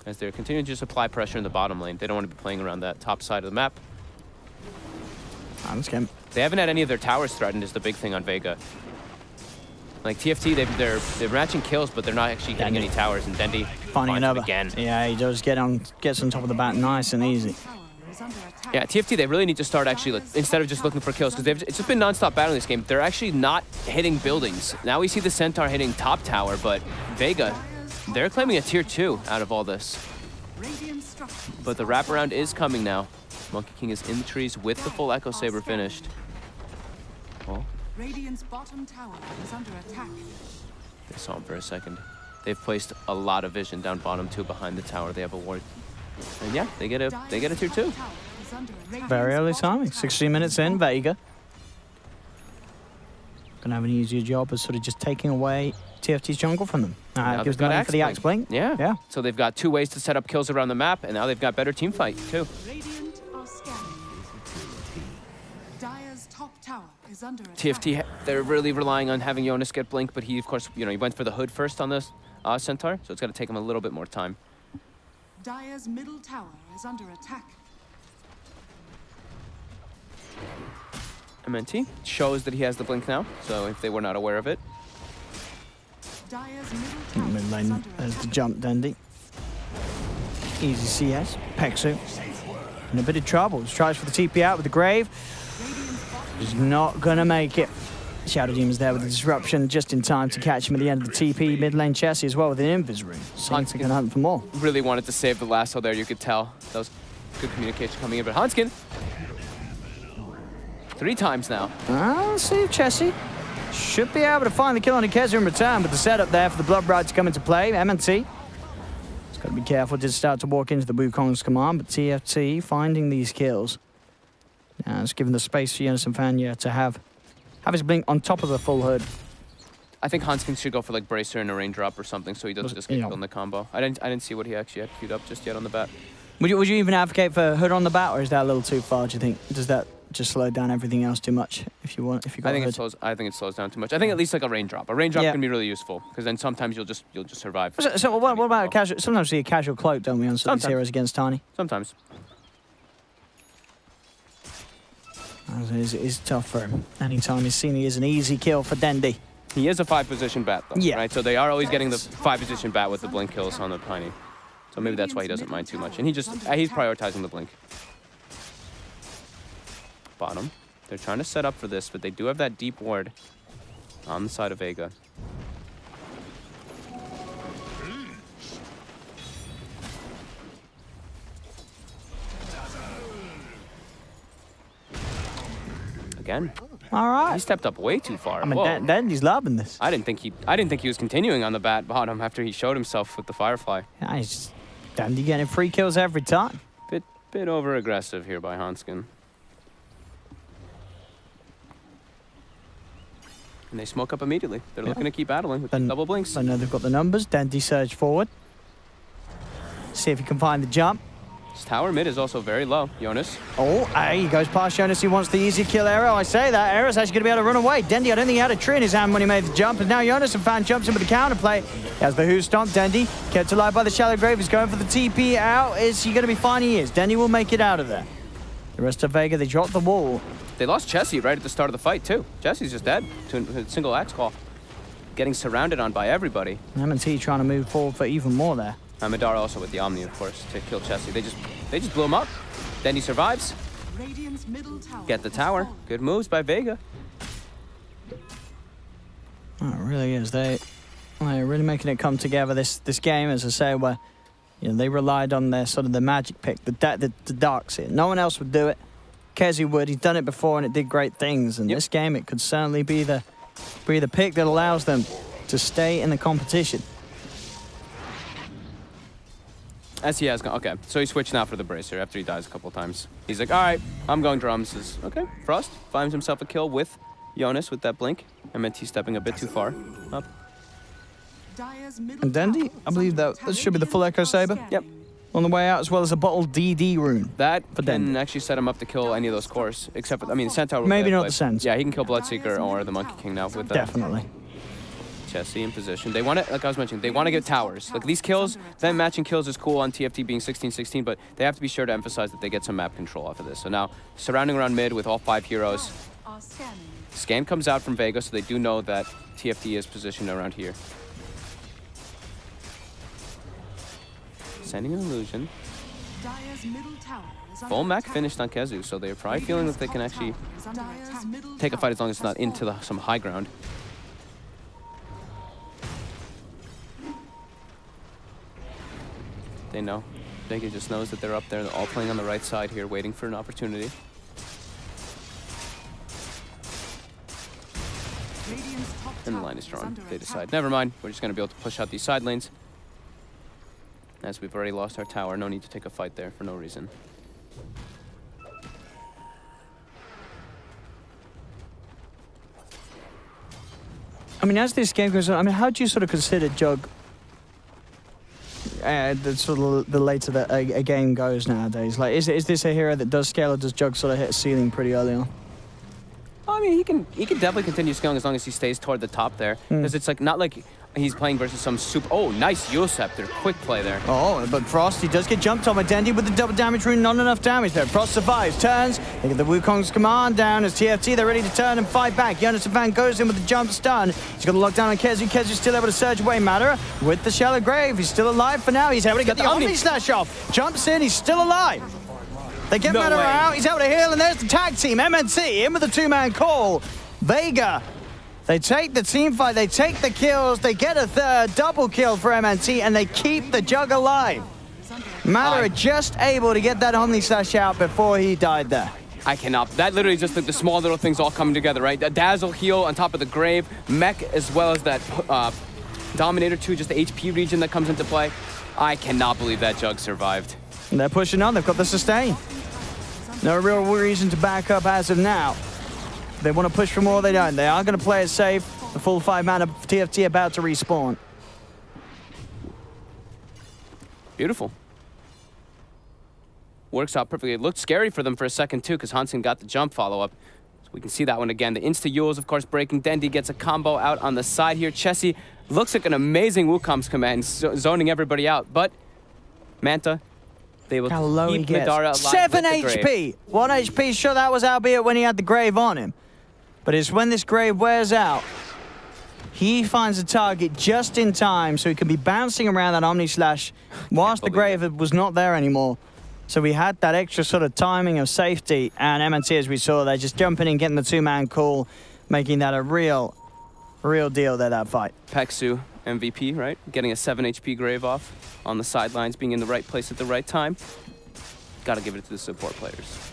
As they're continuing to just apply pressure in the bottom lane. They don't want to be playing around that top side of the map. They haven't had any of their towers threatened is the big thing on Vega. Like TFT, they're matching kills, but they're not actually getting any towers. And Dendi Finding another. Again. Yeah, he does gets on top of the bat nice and easy. Yeah, TFT, they really need to start actually, like, instead of just looking for kills, because it's just been non-stop battling this game. They're actually not hitting buildings. Now we see the Centaur hitting top tower, but Vega, they're claiming a tier 2 out of all this. But the wraparound is coming now. Monkey King is in the trees with the full Echo Saber finished. Oh. Radiant's bottom tower is under attack. They saw him for a second. They've placed a lot of vision down bottom 2 behind the tower. They have a ward. And yeah, they get a tier 2. Very early timing. 16 minutes in, Vega. Gonna have an easier job of sort of just taking away TFT's jungle from them. Gives them money for the Axe Blink. Yeah. So they've got 2 ways to set up kills around the map, and now they've got better team fight too. Radiant are scanning. Dire's top tower is under attack. TFT, they're really relying on having Jonas get Blink, but he, of course, he went for the hood first on this Centaur, so it's going to take him a little bit more time. Dire's middle tower is under attack. MNT shows that he has the Blink now, so if they were not aware of it. Dire's middle tower Mid is lane, under there's the attack. jump, Dendi. Easy CS. Pexu. In a bit of trouble. Tries for the TP out with the Grave. He's not gonna make it. Shadow Demon's there with the disruption just in time to catch him at the end of the TP. Mid lane Chessie as well with an Invis rune. Seems to hunt for more. Really wanted to save the lasso there, you could tell. That was good communication coming in, but Hanskin 3 times now. Let's see if Chessie should be able to find the kill on Ikezia in return, but the setup there for the Blood Bride to come into play. MNT. It's got to be careful. Did start to walk into the Wukong's command, but TFT finding these kills. Now it's given the space for Jonas and Fanya to have his Blink on top of the full hood. I think Hanskin should go for like Bracer and a raindrop or something, so he doesn't just get killed in the combo. I didn't see what he actually had queued up just yet on the bat. Would you even advocate for hood on the bat, or is that a little too far? Do you think? Does that just slow down everything else too much? If you got I think it slows down too much. I think at least like a raindrop. A raindrop can be really useful because then sometimes you'll just survive. So what about a casual? Sometimes we see a casual cloak, don't we, on some of these heroes against Tiny? Sometimes. It's tough for him. Anytime he's seen, he is an easy kill for Dendi. He is a 5-position bat though, yeah. right? So they are always getting the 5-position bat with the Blink kills on the Tiny. So maybe that's why he doesn't mind too much. And he's prioritizing the Blink. Bottom. They're trying to set up for this, but they do have that deep ward on the side of Vega. Again. All right. He stepped up way too far. I mean, Dendi's loving this. I didn't think he was continuing on the bat bottom after he showed himself with the Firefly. Yeah, he's just Dendi getting free kills every time. Bit over aggressive here by Hanskin. And they smoke up immediately. They're looking to keep battling with double blinks. I know they've got the numbers. Dendi surge forward. See if he can find the jump. His tower mid is also very low, Jonas. Oh, he goes past Jonas. He wants the easy kill Arrow. I say that. Arrow's actually going to be able to run away. Dendi, I don't think he had a tree in his hand when he made the jump. And now Jonas and Fan jumps in with the counterplay. He has the Who Stomp. Dendi kept alive by the Shallow Grave. He's going for the TP out. Is he going to be fine? He is. Dendi will make it out of there. The rest of Vega, they dropped the wall. They lost Chessie right at the start of the fight, too. Chessie's just dead to a single axe call. Getting surrounded on by everybody. MNT trying to move forward for even more there. Amidara also with the Omni, of course, to kill Chessie. They just blew him up. Then he survives. Get the tower. Good moves by Vega. Oh, it really is. They're really making it come together this game, as I say, where You know, they relied on their sort of the magic pick, the darks here. No one else would do it. Kezi would. He's done it before and it did great things. And this game, it could certainly be the pick that allows them to stay in the competition. As he has gone. Okay, so he switched now for the bracer after he dies a couple times. He's like, all right, I'm going drums. Okay, Frost finds himself a kill with Jonas with that blink. MNT stepping a bit too far up. And Dendi, I believe that should be the full Echo Saber. Yep. On the way out, as well as a bottled DD rune. That for can Dendi. Actually set him up to kill any of those cores, except for, I mean, the Centaur. Maybe dead, not the Sens. Yeah, he can kill Bloodseeker or the Monkey King now with that. Definitely. Chessie in position. They want to, like I was mentioning, they want to get towers. Like these kills, them matching kills is cool on TFT being 16-16, but they have to be sure to emphasize that they get some map control off of this. So now, surrounding around mid with all 5 heroes. Scan comes out from Vega, so they do know that TFT is positioned around here. Sending an illusion. Full mech finished on Kezu, so they're probably feeling that they can actually take a fight as long as it's not into some high ground. They know. Vega just knows that they're up there. They're all playing on the right side here, waiting for an opportunity. And the line is drawn. They decide, never mind, we're just going to be able to push out these side lanes. As we've already lost our tower, no need to take a fight there for no reason. I mean, as this game goes on, I mean, how do you sort of consider Jug the later that a game goes nowadays? Like, is this a hero that does scale, or does Jug sort of hit a ceiling pretty early on? I mean, he can definitely continue scaling as long as he stays toward the top there, because it's like not like he's playing versus some super. Oh, nice Yosep, quick play there. Oh, but Frost, he does get jumped on by Dendi with the double damage rune. Not enough damage there. Frost survives, turns. They get the Wukong's command down as TFT. They're ready to turn and fight back. Jonas Van goes in with the jump stun. He's got the lockdown on Kezu. Kezu's still able to surge away. Matter with the Shallow Grave. He's still alive for now. He's able to get the Omni Slash off. Jumps in. He's still alive. They get Matter out. He's able to heal, and there's the tag team. MNC in with the 2-man call. Vega. They take the team fight, they take the kills, they get a third double kill for MNT, and they keep the Jug alive. Matter just able to get that Omni Slash out before he died there. I cannot. That literally just like the small little things all coming together, right? The Dazzle heal on top of the Grave, Mech, as well as that Dominator 2, just the HP region that comes into play. I cannot believe that Jug survived. And they're pushing on, they've got the sustain. No real reason to back up as of now. They want to push for more, they don't. They are going to play it safe. The full 5-man of TFT about to respawn. Beautiful. Works out perfectly. It looked scary for them for a second too, because Hansen got the jump follow-up. So we can see that one again. The insta-Yules, of course, breaking. Dendi gets a combo out on the side here. Chessie looks like an amazing Wukong's command, zoning everybody out. But Manta, they will keep Nadara alive. 7 HP! 1 HP, sure that was albeit when he had the Grave on him. But it's when this Grave wears out, he finds a target just in time so he can be bouncing around that Omni Slash whilst the Grave was not there anymore. So we had that extra sort of timing of safety, and MNT, as we saw, they're just jumping in, getting the 2-man call, making that a real deal there, that fight. Peksu, MVP, right? Getting a 7 HP Grave off on the sidelines, being in the right place at the right time. Gotta give it to the support players.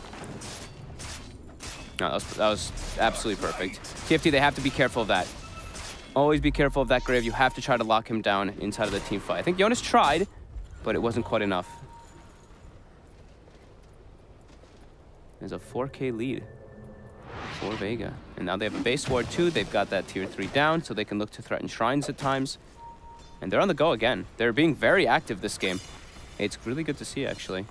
No, that was absolutely perfect. TFT, they have to be careful of that. Always be careful of that Grave. You have to try to lock him down inside of the team fight. I think Jonas tried, but it wasn't quite enough. There's a 4K lead for Vega. And now they have a base ward too. They've got that tier 3 down, so they can look to threaten shrines at times. And they're on the go again. They're being very active this game. It's really good to see, actually.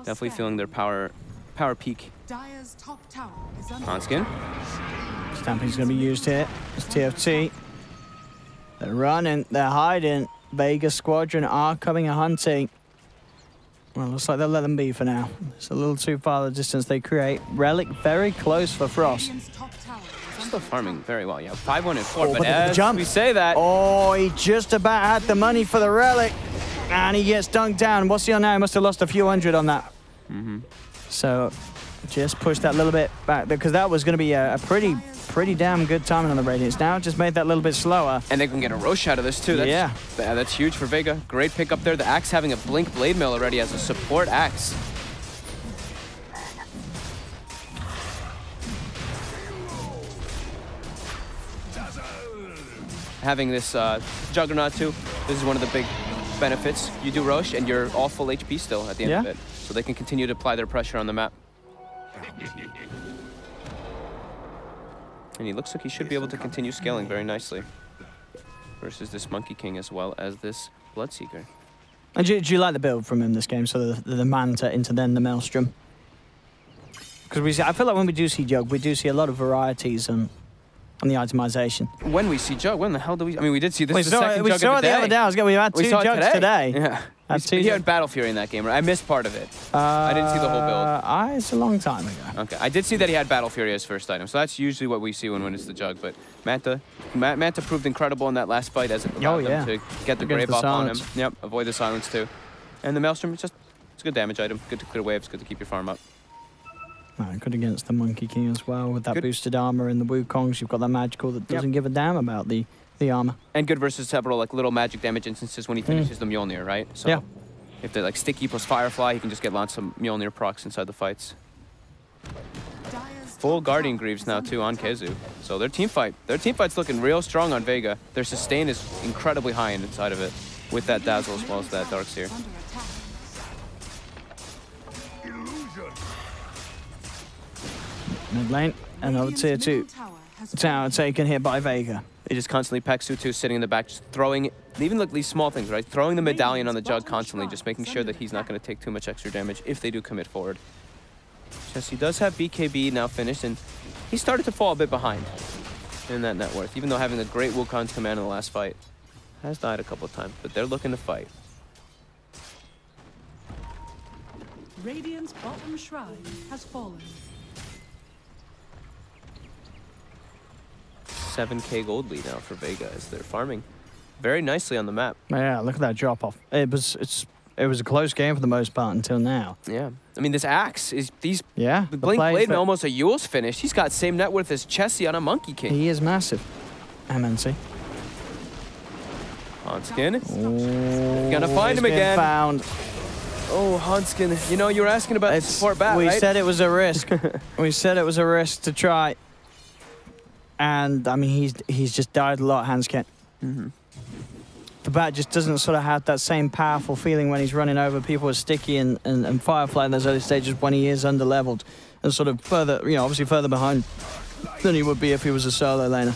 Definitely feeling their power peak. On skin. Stamping's going to be used here. It's TFT. They're running, they're hiding. Vega Squadron are coming a hunting. Well, looks like they'll let them be for now. It's a little too far the distance they create. Relic very close for Frost. Still farming very well. Yeah, 5-1 and 4, Oh, but as jump. we say that. Oh, he just about had the money for the Relic. And he gets dunked down. What's he on now? He must have lost a few hundred on that. So Just push that little bit back because that was going to be a pretty damn good timing on the Radiance. Now just made that little bit slower. And they can get a Roche out of this too. That's huge for Vega. Great pick up there. The Axe having a Blink Blade Mail already as a support Axe. Having this Juggernaut too, this is one of the big benefits. You do Roche and you're all full HP still at the end of it. So they can continue to apply their pressure on the map. And he looks like he should be able to continue scaling very nicely. Versus this Monkey King as well as this Bloodseeker. And do you like the build from him this game? So the Manta into then the Maelstrom? Because I feel like when we do see Jug, we do see a lot of varieties on the itemization. When we see Jug, when the hell do we... I mean, we did see this we is the second Jug of the day. We saw it the other day. We had 2 Jugs today. Yeah. He had Battle Fury in that game, right? I missed part of it. I didn't see the whole build. It's a long time ago. Okay, I did see that he had Battle Fury as first item, so that's usually what we see when it's the Jug, but Manta proved incredible in that last fight as it allowed them to get the Grave off on him. Yep, avoid the silence too. And the Maelstrom, it's a good damage item. Good to clear waves, good to keep your farm up. Good against the Monkey King as well with that boosted armor and the Wukongs. You've got that magical that doesn't give a damn about the armor. And good versus several like little magic damage instances when he finishes the Mjolnir, right? So if they're like Sticky plus Firefly, he can just get lots of Mjolnir procs inside the fights. Full Guardian Greaves now too on Kezu. So their teamfight's looking real strong on Vega. Their sustain is incredibly high inside of it with that Dazzle as well as that Darkseer. Mid lane, another tier 2 tower taken here by Vega. They just constantly Peksu too, sitting in the back, just throwing, even like these small things, right? Throwing the medallion on the Jug constantly, just making sure that he's not going to take too much extra damage if they do commit forward. Jesse does have BKB now finished, and he started to fall a bit behind in that net worth, even though having a great Wukong's command in the last fight. Has died a couple of times, but they're looking to fight. Radiant's bottom shrine has fallen. 7k gold lead now for Vega as they're farming very nicely on the map. Yeah, look at that drop off. It was a close game for the most part until now. Yeah, I mean this Axe is the the Blink Blade and almost a Yule's finished. He's got same net worth as Chessie on a Monkey King. He is massive. MNC. Hanskin. Gonna find him again. Found. Oh, Hanskin. You know, you were asking about the support bat, right? We said it was a risk. We said it was a risk to try. And, I mean, he's just died a lot, Hanskin. The bat just doesn't sort of have that same powerful feeling when he's running over people with Sticky and Firefly in those early stages when he is under-leveled and sort of further, obviously further behind than he would be if he was a solo laner.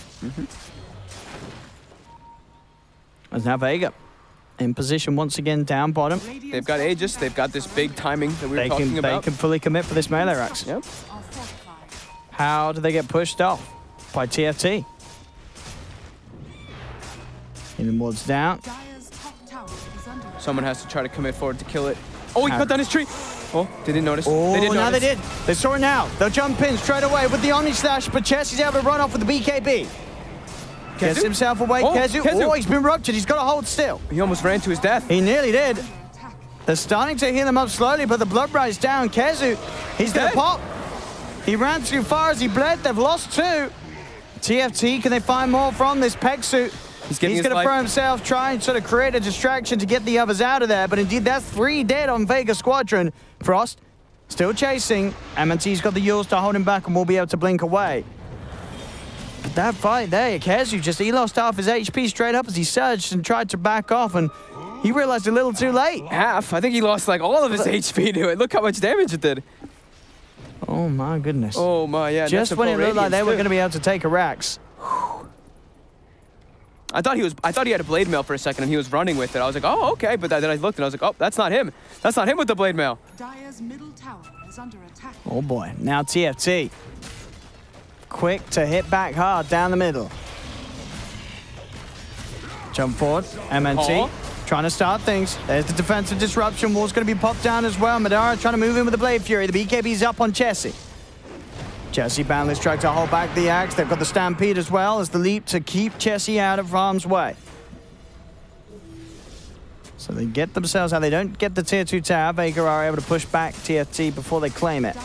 And now Vega in position once again down bottom. They've got Aegis, they've got this big timing that we were talking about. They can fully commit for this melee Rax. Yep. How do they get pushed off? By TFT. Healing ward's down. Someone has to try to commit forward to kill it. Oh, he cut down his tree. Oh, they didn't notice. Oh, they didn't now notice. They did. They saw it now. They'll jump in straight away with the Omni Slash, but Chessie's able to run off with the BKB. Gets himself away. Kezu. Oh, he's been ruptured. He's got to hold still. He almost ran to his death. He nearly did. They're starting to heal him up slowly, but the blood ride's down. Kezu, he's going to pop. He ran too far as he bled. They've lost 2. TFT, can they find more from this Peksu? He's going to throw himself, try and sort of create a distraction to get the others out of there. But indeed, that's 3 dead on Vega Squadron. Frost still chasing. MNT's got the Yules to hold him back and will be able to blink away. But that fight there, Kezu he lost half his HP straight up as he surged and tried to back off, and he realized a little too late. Half? I think he lost like all of his HP to it. Look how much damage it did. Oh my goodness. Oh my, yeah. Just when it looked like they were going to be able to take a Rax. I thought he had a blade mail for a second and he was running with it. I was like, oh, okay. But then I looked and I was like, oh, that's not him. That's not him with the blade mail. Dire's middle tower is under attack. Oh boy. Now TFT. Quick to hit back hard down the middle. Jump forward. MNT. Trying to start things. There's the defensive disruption. Wall's going to be popped down as well. Madara trying to move in with the Blade Fury. The BKB's up on Chessie. Chessie Boundless trying to hold back the Axe. They've got the Stampede as well as the leap to keep Chessie out of harm's way. So they get themselves out. They don't get the tier 2 tower. Vega are able to push back TFT before they claim it.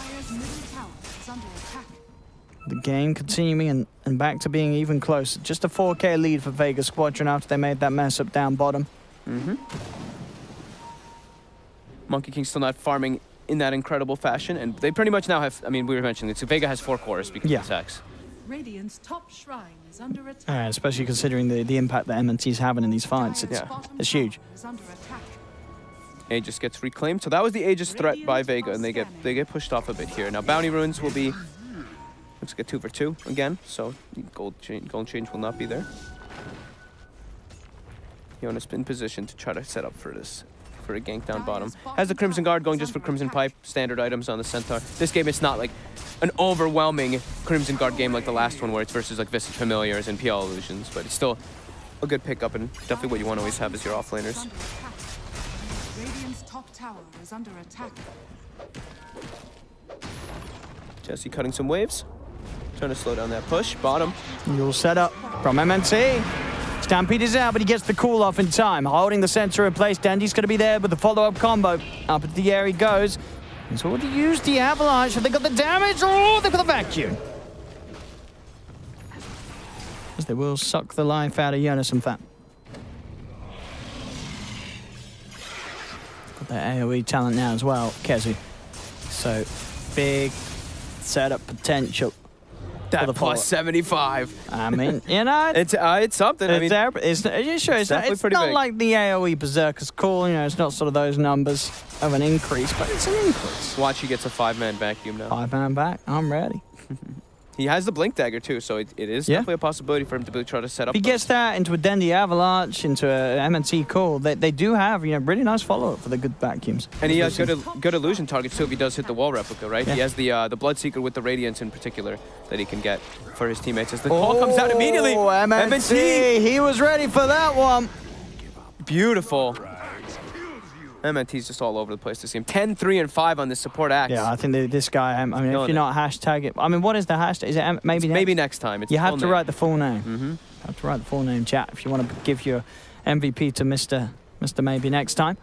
The game continuing and back to being even closer. Just a 4K lead for Vega Squadron after they made that mess up down bottom. Monkey King still not farming in that incredible fashion, and they pretty much now have, I mean, we were mentioning it, so Vega has 4 cores because of the attacks. Radiant's top shrine is under attack. Especially considering the impact that MNT's having in these fights. It's huge. Aegis gets reclaimed, so that was the Aegis threat by Vega, and they get pushed off a bit here. Now Bounty Runes will be, let's get 2 for 2 again, so gold change will not be there. Jonas in position to try to set up for this, for a gank down bottom. Has the Crimson Guard going just for Crimson Pipe, standard items on the Centaur. This game, it's not like an overwhelming Crimson Guard game like the last one where it's versus like Visage Familiars and PL Illusions, but it's still a good pickup and definitely what you want to always have as your offlaners. Radiant's top tower is under attack. Jesse cutting some waves, trying to slow down that push. Bottom. You'll set up from MNT. Stampede is out, but he gets the call off in time. Holding the center in place. Dandy's going to be there with the follow-up combo. Up into the air he goes. He's already used the avalanche. Have they got the damage? Oh, they've got the vacuum. As they will suck the life out of Jonas and Fat. Got that AoE talent now as well, Kezu. So, big setup potential. That plus 75. I mean, you know, it's something. I mean, it's not like the AoE Berserker's call. You know, it's not sort of those numbers of an increase, but it's an increase. Watch, he gets a 5-man vacuum now. 5-man back. I'm ready. He has the Blink Dagger too, so it is definitely a possibility for him to try to set up. If he gets that into a Dendy Avalanche, into a MNT call, they do have, you know, really nice follow-up for the good vacuums. And he has good illusion targets too if he does hit the wall replica, right? Yeah. He has the Bloodseeker with the Radiance in particular that he can get for his teammates. As the call comes out immediately. MNT, he was ready for that one. Beautiful. MNT's just all over the place to see him. 10, 3, and 5 on this support axe. Yeah, I think this guy, I mean, if you're not hashtag it, I mean, what is the hashtag? Is it maybe next time? It's you have to write the full name. You have to write the full name, chat, if you want to give your MVP to Mr. Maybe next time.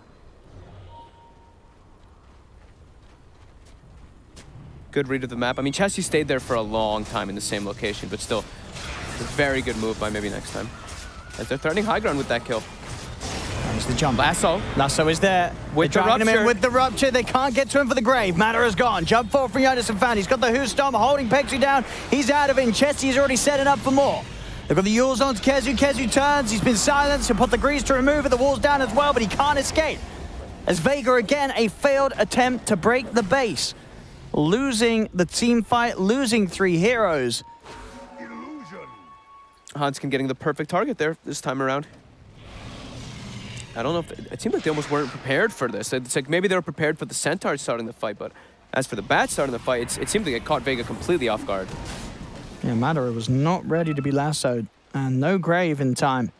Good read of the map. I mean, Chessie stayed there for a long time in the same location, but still, a very good move by Maybe next time. As they're threatening high ground with that kill. There's the jump. Lasso is there. With the rupture. Him in with the rupture. They can't get to him for the grave. Matter is gone. Jump forward from Jonas and Fan. He's got the Who Stomp holding Pexu down. He's out of it. Chessie's already setting up for more. They've got the Yules on to Kezu. Kezu turns. He's been silenced. He'll put the grease to remove it. The wall's down as well, but he can't escape. As Vega again, a failed attempt to break the base. Losing the team fight, losing 3 heroes. Hanskin getting the perfect target there this time around. I don't know if it seemed like they almost weren't prepared for this. It's like maybe they were prepared for the Centaur starting the fight, but as for the Bat starting the fight, it seemed like it caught Vega completely off guard. Yeah, Madara was not ready to be lassoed, and no grave in time.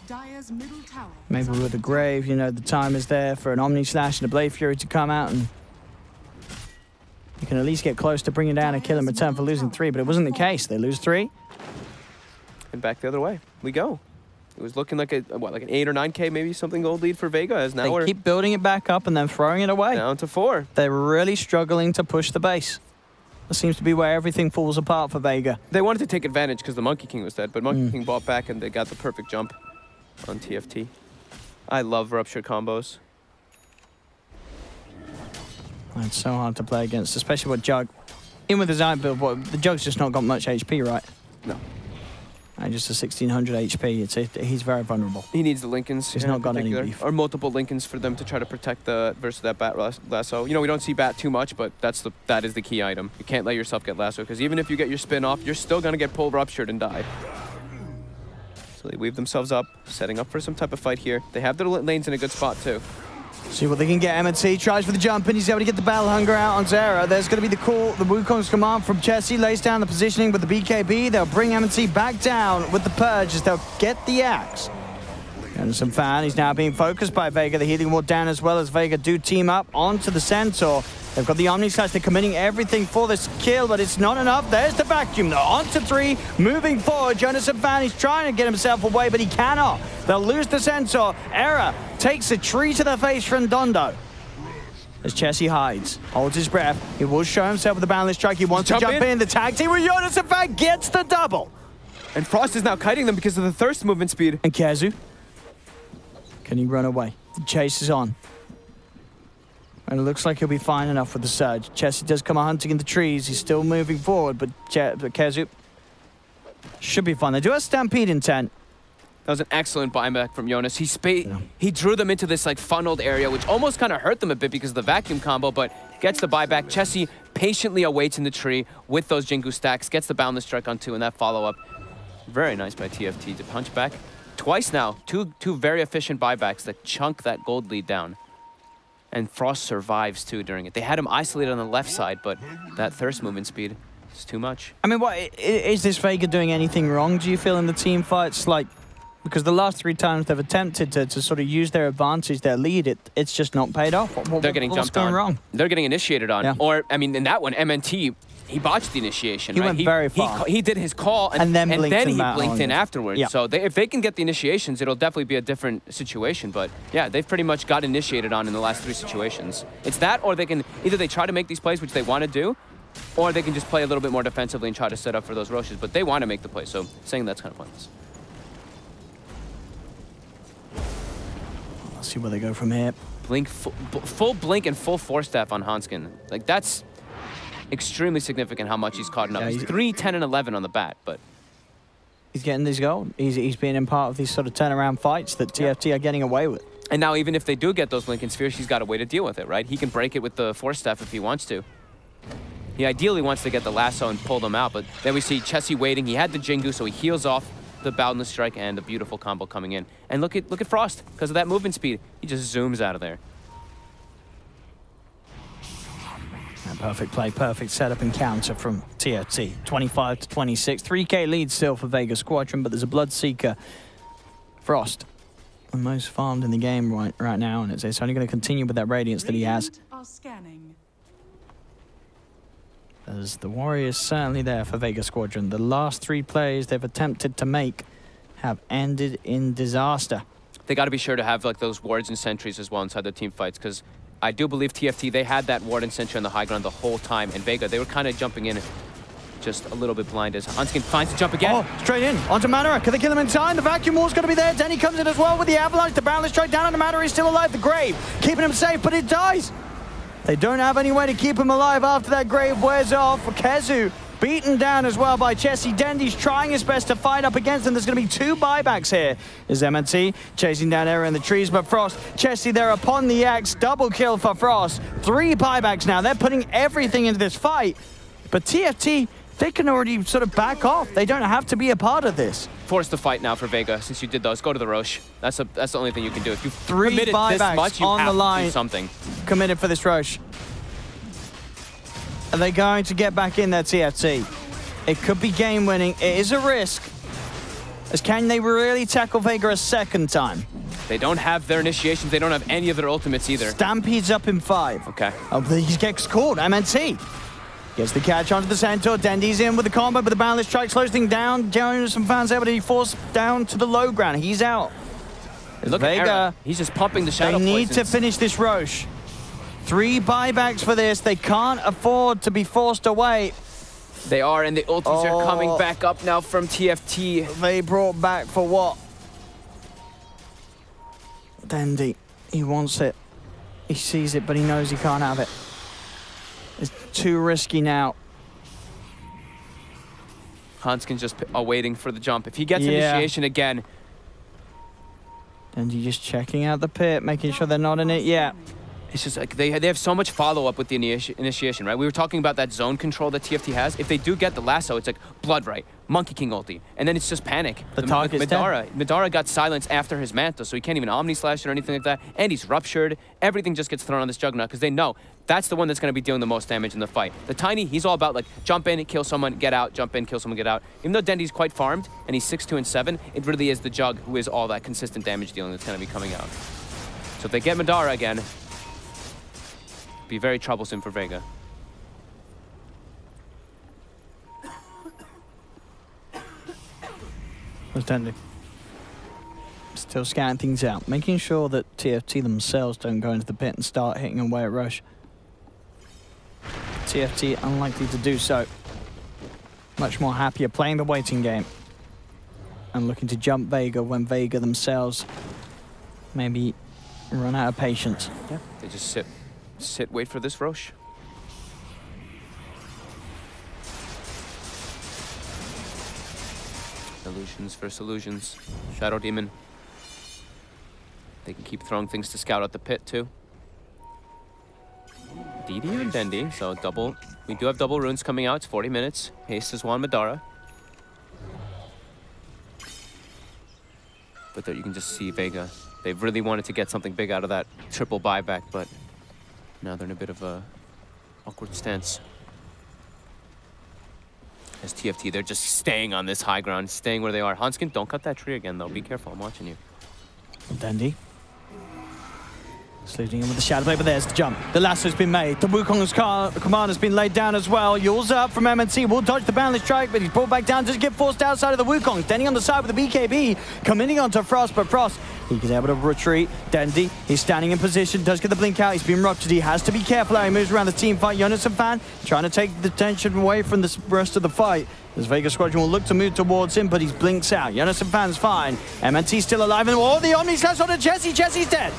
Dire's middle tower. Maybe with the grave, you know, the time is there for an Omni Slash and a Blade Fury to come out, and you can at least get close to bringing down a kill in return for losing 3, but it wasn't the case. They lose 3. And back the other way we go. It was looking like like an 8 or 9K, maybe something gold lead for Vega. As now they keep building it back up and then throwing it away. Down to 4. They're really struggling to push the base. That seems to be where everything falls apart for Vega. They wanted to take advantage because the Monkey King was dead, but Monkey King bought back and they got the perfect jump on TFT. I love rupture combos. It's so hard to play against, especially with Jug. In with his eye build, the Jug's just not got much HP, right? No. Just a 1600 HP. He's very vulnerable. He needs the Lincolns. He's not got any beef. Or multiple Lincolns for them to try to protect the versus that Bat lasso. You know, we don't see Bat too much, but that is the key item. You can't let yourself get lasso, because even if you get your spin off, you're still gonna get pull ruptured and die. So they weave themselves up, setting up for some type of fight here. They have their lanes in a good spot too. See what they can get. MNT tries for the jump, and he's able to get the Battle Hunger out on Zera. There's going to be the call, the Wukong's command from Chessie, lays down the positioning with the BKB. They'll bring MNT back down with the Purge as they'll get the axe. And some Fan, he's now being focused by Vega. The healing wall down as well as Vega do team up onto the Centaur. They've got the Omni Slash, they're committing everything for this kill, but it's not enough. There's the vacuum, though. On to 3, moving forward. Jonas and Fan, he's trying to get himself away, but he cannot. They'll lose the Centaur. Era takes a tree to the face from Dondo. as Chessie hides, holds his breath. He will show himself with the boundless strike. He wants to jump in. The tag team with Jonas, in fact, gets the double. And Frost is now kiting them because of the thirst movement speed. And KheZu, can he run away? The chase is on. And it looks like he'll be fine enough with the surge. Chessie does come hunting in the trees. He's still moving forward, but KheZu should be fine. They do have Stampede intent. That was an excellent buyback from Jonas. He drew them into this like funneled area, which almost kind of hurt them a bit because of the vacuum combo, but gets the buyback. Chessie patiently awaits in the tree with those Jingu stacks, gets the boundless strike on 2, and that follow-up. Very nice by TFT to punch back. Twice now, two very efficient buybacks that chunk that gold lead down. And Frost survives too during it. They had him isolated on the left side, but that thirst movement speed is too much. I mean, what is this Vega doing anything wrong, do you feel, in the team fights? Like, because the last 3 times they've attempted to sort of use their advantage, their lead, it's just not paid off. They're getting jumped on. Wrong? They're getting initiated on. Yeah. Or, I mean, in that one, MNT, he botched the initiation. He right? went very far. He did his call, and then he blinked in afterwards. Yeah. So if they can get the initiations, it'll definitely be a different situation. But yeah, they've pretty much got initiated on in the last 3 situations. It's that, or they can either they try to make these plays, which they want to do, or they can just play a little bit more defensively and try to set up for those rushes. But they want to make the play, so saying that's kind of pointless. Let's see where they go from here. Blink, full blink and full force staff on Hanskin. Like, that's extremely significant how much he's caught up. Yeah, he's 3, 10, and 11 on the bat, but he's getting these goals. He's been in part of these sort of turnaround fights that TFT are getting away with. And now even if they do get those Lincoln Spheres, he's got a way to deal with it, right? He can break it with the force staff if he wants to. He ideally wants to get the lasso and pull them out, but then we see Chessie waiting. He had the Jingu, so he heals off the boundless strike and the beautiful combo coming in. And look at Frost, because of that movement speed. He just zooms out of there. And perfect play, perfect setup and counter from TFT. 25 to 26. 3K lead still for Vega Squadron, but there's a Bloodseeker. Frost, the most farmed in the game right now, and it's only going to continue with that radiance that he has. As the Warriors certainly there for Vega Squadron. The last 3 plays they've attempted to make have ended in disaster. They got to be sure to have like those wards and sentries as well inside the team fights, because I do believe TFT, they had that ward and sentry on the high ground the whole time, and Vega, they were kind of jumping in just a little bit blind as Hanskin finds to jump again. Oh, straight in onto Manara. Can they kill him in time? The vacuum wall's going to be there. Denny comes in as well with the avalanche. The boundless strike down on the Manara. He's still alive. The grave keeping him safe, but it dies. They don't have any way to keep him alive after that grave wears off. KheZu beaten down as well by Chessie. Dendy's trying his best to fight up against them. There's going to be 2 buybacks here. Is MNT chasing down Era in the trees, but Frost, Chessie there upon the axe. Double kill for Frost. 3 buybacks now. They're putting everything into this fight. But TFT, they can already sort of back off. They don't have to be a part of this. Force the fight now for Vega. Since you did those, go to the Roche. That's the only thing you can do. If you've 3 committed buybacks this much, you on have the line. to do something. Committed for this Roche. Are they going to get back in there, TFT? It could be game winning. It is a risk. As can they really tackle Vega a second time? They don't have their initiations. They don't have any of their ultimates either. Stampede's up in 5. Okay. Oh, he gets caught. MNT gets the catch onto the Centaur. Dendy's in with the combo, but the boundless strike slows things down. Jonas and fans able to be forced down to the low ground. He's out. Look Vega, at Era. He's just pumping the shadow they need poisons. to finish this Roche. 3 buybacks for this. They can't afford to be forced away. They are, and the ultimates are coming back up now from TFT. They brought back for what? Dendy, he wants it. He sees it, but he knows he can't have it. It's too risky now. Hanskin's just waiting for the jump. If he gets initiation again. Dendy just checking out the pit, making sure they're not in it yet. It's just like they have so much follow-up with the initiation, right? We were talking about that zone control that TFT has. If they do get the lasso, it's like Blood Right, Monkey King ulti, and then it's just panic. The target's dead. Madara got silenced after his mantle, so he can't even Omni Slash or anything like that. And he's ruptured. Everything just gets thrown on this Juggernaut because they know that's the one that's going to be dealing the most damage in the fight. The Tiny, he's all about like jump in, kill someone, get out, jump in, kill someone, get out. Even though Dendy's quite farmed and he's 6, 2, and 7, it really is the Jug who is all that consistent damage dealing that's going to be coming out. So if they get Madara again, be very troublesome for Vega. What's Dendy? Still scanning things out, making sure that TFT themselves don't go into the pit and start hitting away at Rush. TFT unlikely to do so. Much more happier playing the waiting game and looking to jump Vega when Vega themselves maybe run out of patience. Yeah, they just sit, wait for this Roche. Illusions for solutions. Shadow Demon. They can keep throwing things to scout out the pit too. DD and Dendi, so double. We do have double runes coming out. It's 40 minutes. Haste is Juan Madara. But there you can just see Vega. They really wanted to get something big out of that triple buyback, but now they're in a bit of a awkward stance. As TFT, they're just staying on this high ground, staying where they are. Hanskin, don't cut that tree again, though. Be careful, I'm watching you. Dendi. Sliding in with the shadow blade, but there's the jump. The lasso's been made. The Wukong's command has been laid down as well. Yule's up from MNT. Will dodge the boundless strike, but he's brought back down. Does get forced outside of the Wukong. Dendi on the side with the BKB. Coming onto Frost, but Frost, he's able to retreat. Dendi, he's standing in position. Does get the blink out. He's been ruptured. He has to be careful how he moves around the team fight. Jonas and Fan trying to take the tension away from the rest of the fight. As Vega Squadron will look to move towards him, but he blinks out. Jonas and Fan's fine. MNT still alive. And the Omni slash on Jesse. Jesse's dead.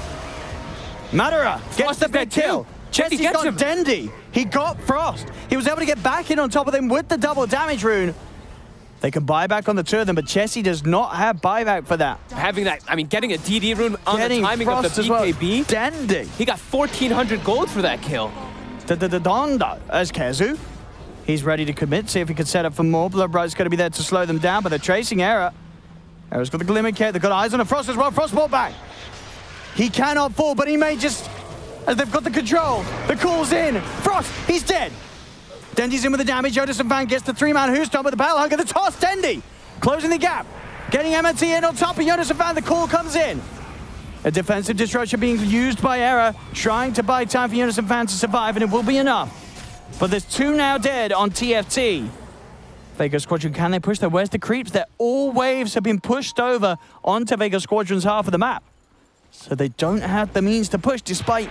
Madara gets the big kill. Jesse's got Dendi. He got Frost. He was able to get back in on top of them with the double damage rune. They can buy back on the two of them, but Jesse does not have buyback for that. Having that, I mean, getting a DD rune on the timing of the BKB. Well. Dendi. He got 1,400 gold for that kill. Donda as Kezu. He's ready to commit, see if he can set up for more. Bloodbright's going to be there to slow them down, but they're chasing Era. Era's got the Glimmer Kit. They've got eyes on the Frost as well. Frost brought back. He cannot fall, but he may just, as they've got the control. The call's in. Frost, he's dead. Dendi's in with the damage. Jonas and Van gets the three-man who's done with the battle hugger. The toss, Dendi closing the gap. Getting MNT in on top of Jonas and Van. The call comes in. A defensive disruption being used by Era, trying to buy time for Jonas and Van to survive, and it will be enough. But there's two now dead on TFT. Vega Squadron, can they push there? Where's the creeps? All waves have been pushed over onto Vega Squadron's half of the map. So they don't have the means to push, despite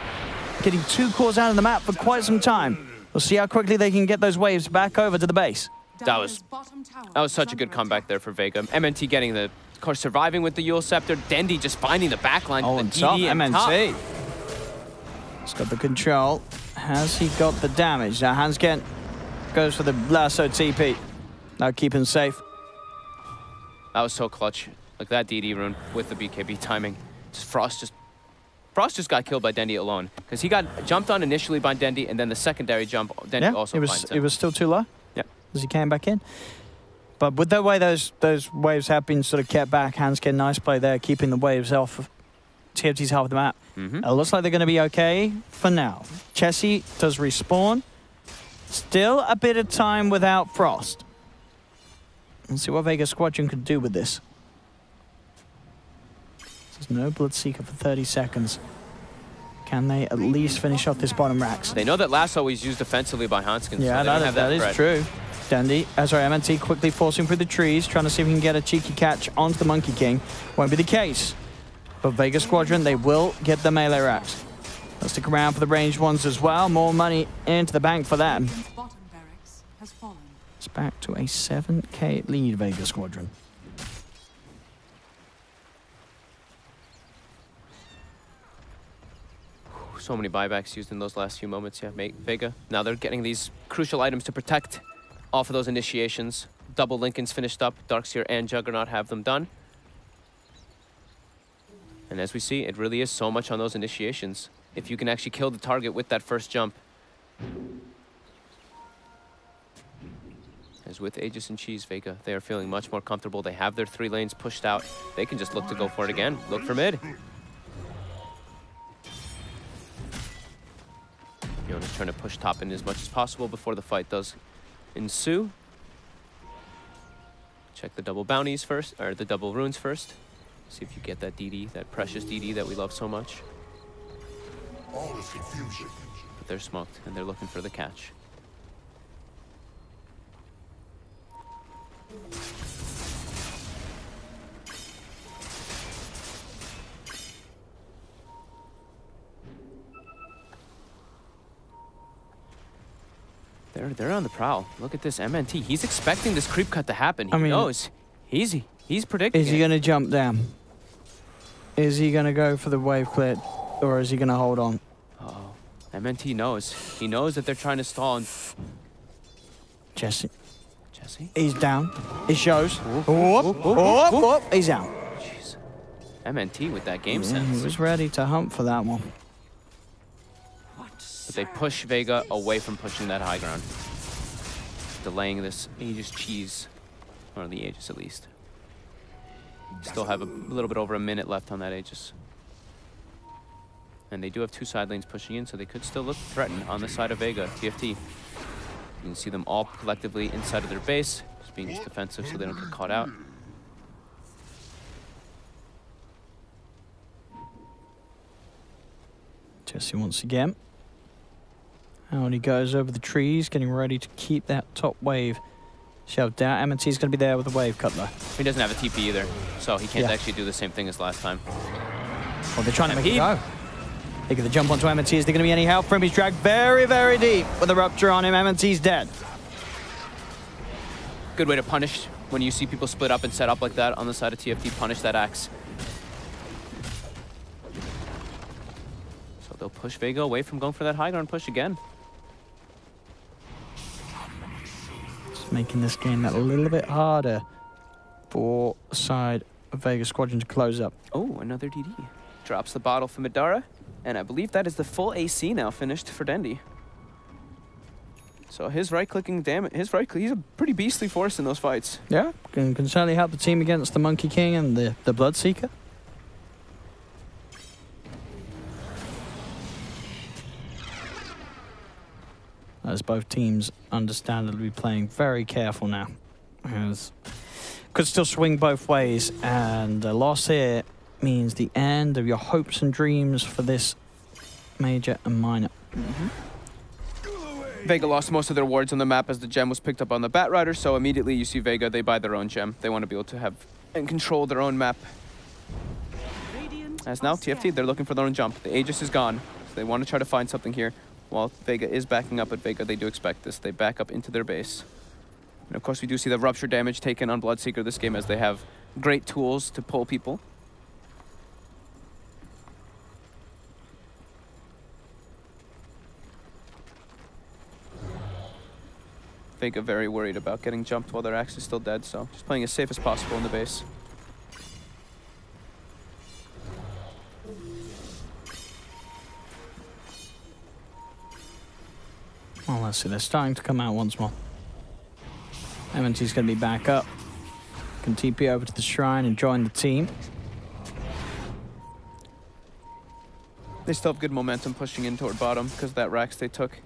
getting two cores out of the map for quite some time. We'll see how quickly they can get those waves back over to the base. That was such a good comeback there for Vega. MNT getting the, of course, surviving with the Yule Scepter. Dendi just finding the backline. Oh, the and DD top, MNT. He's got the control. Has he got the damage? Now Hansken goes for the lasso TP. Now keep him safe. That was so clutch. Like that DD rune with the BKB timing. Frost just got killed by Dendi alone. Because he got jumped on initially by Dendi, and then the secondary jump, Dendi also finds him. It was still too low? Yeah. As he came back in. But with the way those waves have been sort of kept back, Hansken, nice play there, keeping the waves off of TFT's half of the map. It looks like they're going to be okay for now. Chessie does respawn. Still a bit of time without Frost. Let's see what Vega Squadron can do with this. There's no Bloodseeker for 30 seconds. Can they at least finish off this bottom racks? They know that Lasso is used defensively by Hanskin. Yeah, so that is true. Dendi, MNT quickly forcing through the trees, trying to see if he can get a cheeky catch onto the Monkey King. Won't be the case. But Vega Squadron, they will get the melee racks. They'll stick around for the ranged ones as well. More money into the bank for them. It's back to a 7K lead, Vega Squadron. So many buybacks used in those last few moments, yeah, Vega. Now they're getting these crucial items to protect off of those initiations. Double Lincoln's finished up. Darkseer and Juggernaut have them done. And as we see, it really is so much on those initiations. If you can actually kill the target with that first jump. As with Aegis and Cheese, Vega, they are feeling much more comfortable. They have their 3 lanes pushed out. They can just look to go for it again. Look for mid. Jonas trying to push top in as much as possible before the fight does ensue. Check the double bounties first, or the double runes first. See if you get that DD, that precious DD that we love so much. All is confusion. But they're smoked, and they're looking for the catch. They're on the prowl. Look at this MNT. He's expecting this creep cut to happen. He I mean, knows. He's predicting. Is he going to jump down? Is he going to go for the wave clear, or is he going to hold on? Oh, MNT knows. He knows that they're trying to stall. And Jesse. He's down. It shows. Whoop. He's out. Jeez. MNT with that game Yeah, sense. he was ready to hunt for that one. But they push Vega away from pushing that high ground. Delaying this Aegis cheese. Or the Aegis at least. Still have a little bit over a minute left on that Aegis. And they do have 2 side lanes pushing in, so they could still look threatened on the side of Vega. TFT. You can see them all collectively inside of their base, just being just defensive so they don't get caught out. Jesse once again. Out he goes over the trees, getting ready to keep that top wave shoved out. M&T's going to be there with the wave cut though. He doesn't have a TP either, so he can't actually do the same thing as last time. Well, they're trying to make it go. They get the jump onto M&T. Is there going to be any help for him? He's dragged very, very deep with a rupture on him. M&T's dead. Good way to punish when you see people split up and set up like that on the side of TFT. Punish that axe. So they'll push Vega away from going for that high ground push again. Just making this game that a little bit harder for side of Vega Squadron to close up. Oh, another DD. Drops the bottle for Madara. And I believe that is the full AC now finished for Dendi. So his right-clicking damage, he's a pretty beastly force in those fights. Yeah, can certainly help the team against the Monkey King and the Bloodseeker. As both teams understandably playing very careful now. As could still swing both ways, and a loss here means the end of your hopes and dreams for this major and minor. Vega lost most of their wards on the map as the gem was picked up on the Batrider, so immediately you see Vega, they buy their own gem. They want to be able to have and control their own map. As now, TFT, they're looking for their own jump. The Aegis is gone, so they want to try to find something here. While Vega is backing up at Vega, they do expect this. They back up into their base. And of course, we do see the rupture damage taken on Bloodseeker this game as they have great tools to pull people. Vega very worried about getting jumped while their axe is still dead, so just playing as safe as possible in the base. Well, let's see, they're starting to come out once more. M&T's going to be back up. Can TP over to the shrine and join the team. They still have good momentum pushing in toward bottom because of that Rax they took.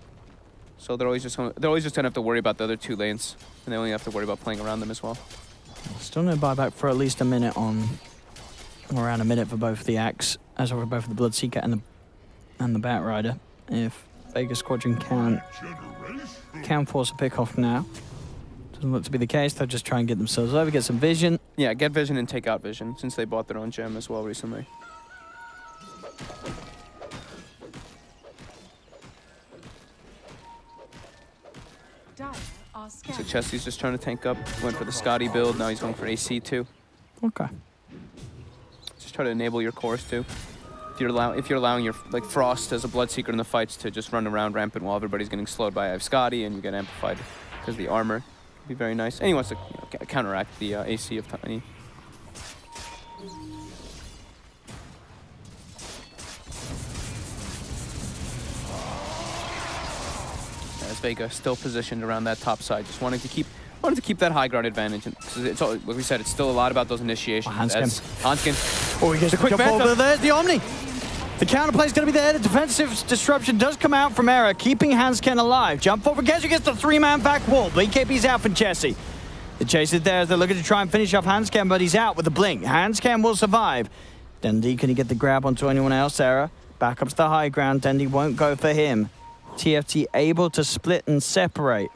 So they're always just gonna have to worry about the other 2 lanes, and they only have to worry about playing around them as well. Still no buyback for at least a minute on, or around a minute for both the Axe, as for both the Bloodseeker and the Batrider. If Vega Squadron can force a pick off now, doesn't look to be the case. They'll just try and get themselves over, get some vision. Yeah, get vision and take out vision since they bought their own gem as well recently. So Chesty's just trying to tank up. Went for the Scotty build. Now he's going for AC too. Okay. Just try to enable your cores too. If you're allowing your Frost as a Bloodseeker in the fights to just run around rampant while everybody's getting slowed by Scotty, and you get amplified because of the armor. It'd be very nice. And he wants to counteract the AC of Tiny. Vega still positioned around that top side, just wanted to keep that high ground advantage. And it's all, like we said, it's still a lot about those initiations. Hanskin. Oh, he gets a quick jump over. There's the Omni. The counterplay is going to be there. The defensive disruption does come out from Era, keeping Hanskin alive. Jump forward, Gezu gets the 3-man back wall. BKB's out for Jesse. The chase is there as they're looking to try and finish off Hanskin, but he's out with the blink. Hanskin will survive. Dendi, can he get the grab onto anyone else? Era back up to the high ground. Dendi won't go for him. TFT able to split and separate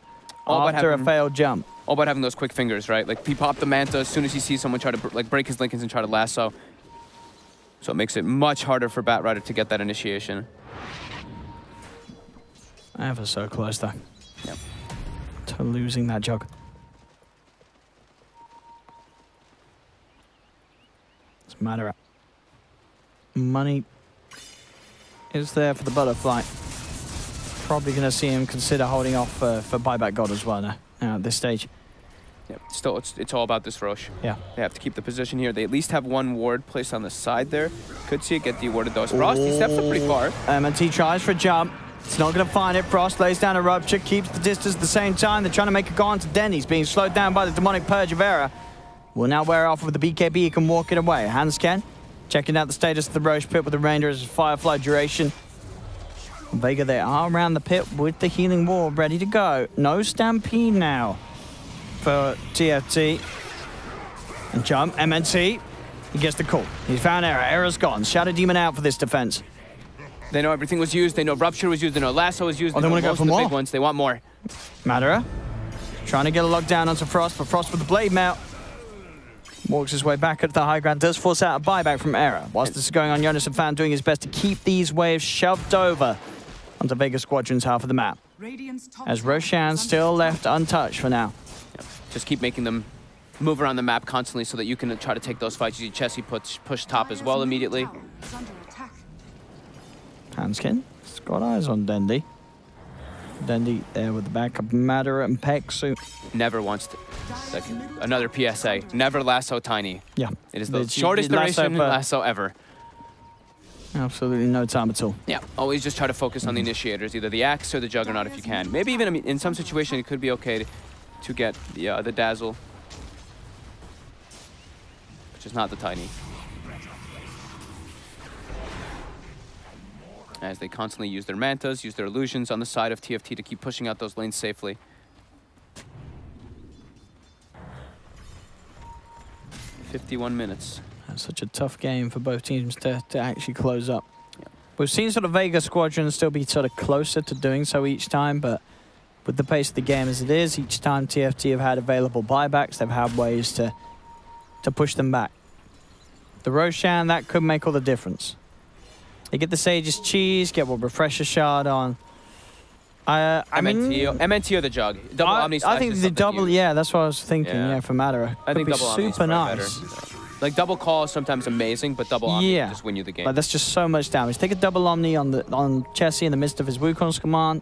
after a failed jump. All about having those quick fingers, right? Like, he popped the Manta as soon as he sees someone try to break his Lincolns and try to lasso. So it makes it much harder for Batrider to get that initiation. Ever so close, though. Yep. for losing that jug. Doesn't matter. Money is there for the butterfly. Probably going to see him consider holding off for buyback god as well now at this stage. Yeah, still, it's all about this Roche. Yeah. They have to keep the position here. They at least have one ward placed on the side there. Could see it get de-warded though. Frost, he steps up pretty far. MNT tries for a jump. It's not going to find it. Frost lays down a rupture, keeps the distance at the same time. They're trying to make a go on to Den. He's being slowed down by the demonic purge of Era. Will now wear off with the BKB. He can walk it away. Hansken checking out the status of the Roche pit with the remainder as Firefly duration. Vega, they are around the pit with the healing wall ready to go. No stampede now for TFT. And jump, MNT. He gets the call. He found Era. Era's gone. Shadow Demon out for this defense. They know everything was used. They know Rupture was used. They know Lasso was used. Oh, they want to go for more? The big ones. They want more. Madara trying to get a lockdown onto Frost, but Frost with the blade mount. Walks his way back at the high ground, does force out a buyback from Era. Whilst this is going on, Jonas and Fan doing his best to keep these waves shoved over onto Vega Squadron's half of the map. As Roshan still left untouched for now. Yep. Just keep making them move around the map constantly so that you can try to take those fights. You see Chessie push top as well immediately. Hanskin has got eyes on Dendi. Dendi there with the backup Madara and Peksu. Never wants to. Like another PSA. Never lasso Tiny. Yeah. It is the shortest duration lasso ever. Absolutely no time at all. Yeah, always just try to focus on the initiators, either the Axe or the Juggernaut if you can. Maybe even, I mean, in some situation it could be okay to get the Dazzle. Which is not the Tiny. As they constantly use their Mantas, use their illusions on the side of TFT to keep pushing out those lanes safely. "51 minutes. That's such a tough game for both teams to actually close up. Yeah. We've seen sort of Vega Squadron still be sort of closer to doing so each time, but with the pace of the game as it is, each time TFT have had available buybacks, they've had ways to push them back. The Roshan, that could make all the difference. They get the Sage's Cheese, get what Refresher Shard on. MNT or the Jug. Double Omni Slash. I think the double, yeah, that's what I was thinking, yeah for Madara. I think double Omni is super nice. Better. Like double call is sometimes amazing, but double Omni will just win you the game. But that's just so much damage. Take a double Omni on Chessie in the midst of his Wukong's command.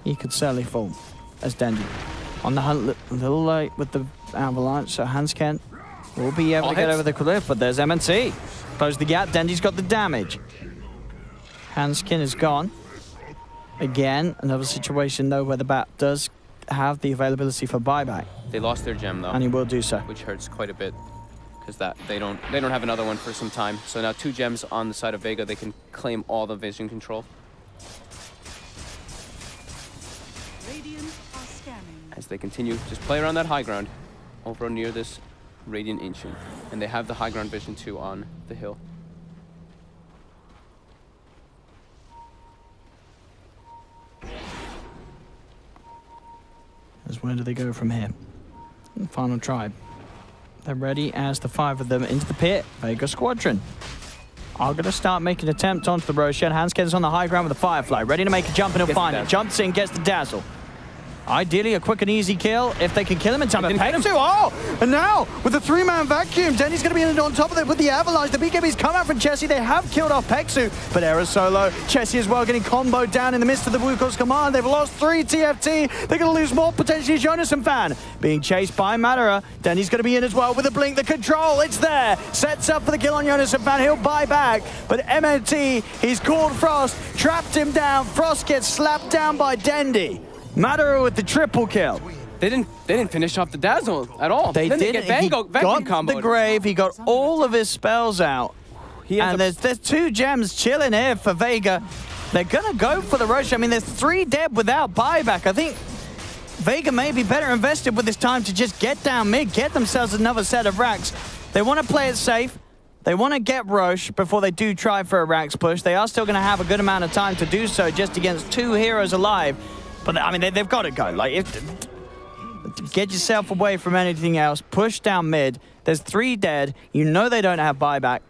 He could certainly fall as Dendi. On the hunt, a little late with the Avalanche, so Hansken will be able to get over the cliff, but there's MNT. Close the gap, Dendi's got the damage. Hanskin is gone. Again, another situation though where the Bat does have the availability for buyback. They lost their gem though. And he will do so. Which hurts quite a bit. Because they don't have another one for some time. So now 2 gems on the side of Vega, they can claim all the vision control. As they continue, just play around that high ground over near this Radiant Ancient. And they have the high ground vision too on the hill. As where do they go from here? The final tribe. They're ready as the 5 of them into the pit. Vega Squadron are going to start making attempts onto the Roshan. Hansken's on the high ground with the Firefly. Ready to make a jump and he'll find it. Jumps in, gets the Dazzle. Ideally, a quick and easy kill if they can kill him in time. Oh, and now with the 3-man vacuum, Denny's going to be on top of it with the Avalanche. The BKB's come out from Chessie. They have killed off Peksu, but Era's solo. Chessie as well getting comboed down in the midst of the Wukong's command. They've lost 3 TFT. They're going to lose more, potentially Jonas and Fan. Being chased by Madara. Denny's going to be in as well with the blink. The control, it's there. Sets up for the kill on Jonas and Fan. He'll buy back, but MNT, he's called Frost, trapped him down. Frost gets slapped down by Dendi. Madara with the triple kill. They didn't finish off the Dazzle at all. They didn't. He got the grave. He got all of his spells out. And there's 2 gems chilling here for Vega. They're going to go for the rush. I mean, there's 3 dead without buyback. I think Vega may be better invested with this time to just get down mid, get themselves another set of racks. They want to play it safe. They want to get Roche before they do try for a racks push. They are still going to have a good amount of time to do so just against 2 heroes alive. But, I mean, they've got to go. Like, get yourself away from anything else. Push down mid. There's 3 dead. You know they don't have buyback.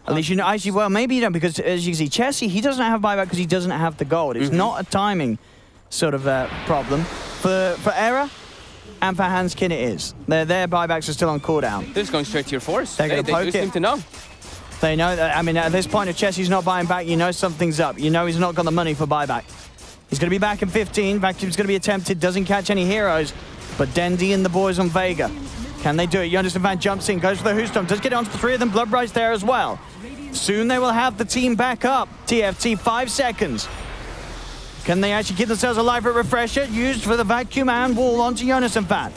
At least you know. Actually, well, maybe you don't, because as you can see, Chessie, he doesn't have buyback because he doesn't have the gold. It's not a timing sort of problem. For Era and for Hanskin it is. Their buybacks are still on cooldown. They're just going straight to your force. They're going to poke it. They seem to know. They know that, I mean, at this point, if Chessie's not buying back, you know something's up. You know he's not got the money for buyback. He's going to be back in 15. Vacuum's going to be attempted, doesn't catch any heroes. But Dendy and the boys on Vega. Can they do it? Jonas Van jumps in, goes for the Hoostorm, does get onto the 3 of them. Bloodbright's there as well. Soon they will have the team back up. TFT, 5 seconds. Can they actually give themselves a life refresher? Used for the Vacuum and wall onto Jonas Van.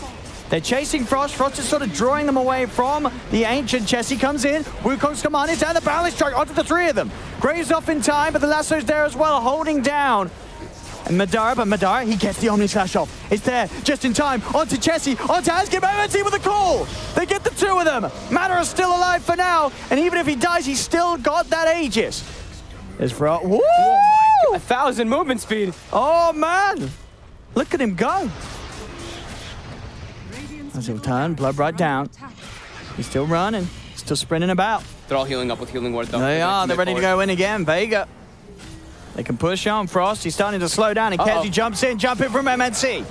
They're chasing Frost. Frost is sort of drawing them away from the Ancient. Chessie comes in. Wukong's command is down the balance strike onto the 3 of them. Graves off in time, but the lasso's there as well, holding down. And Madara, he gets the Omni Slash off. It's there, just in time. Onto Chessie, onto Hanskin. MNT with a call. They get the 2 of them. Madara's still alive for now. And even if he dies, he's still got that Aegis. There's Frost. Woo! Oh my God, 1,000 movement speed. Oh, man. Look at him go. As he'll turn, Bloodbright down. He's still running, still sprinting about. They're all healing up with Healing Ward, though. They are, they're ready to go in again. Vega. They can push on. Frost, he's starting to slow down, and Kessie jumps in, jumping from MNC.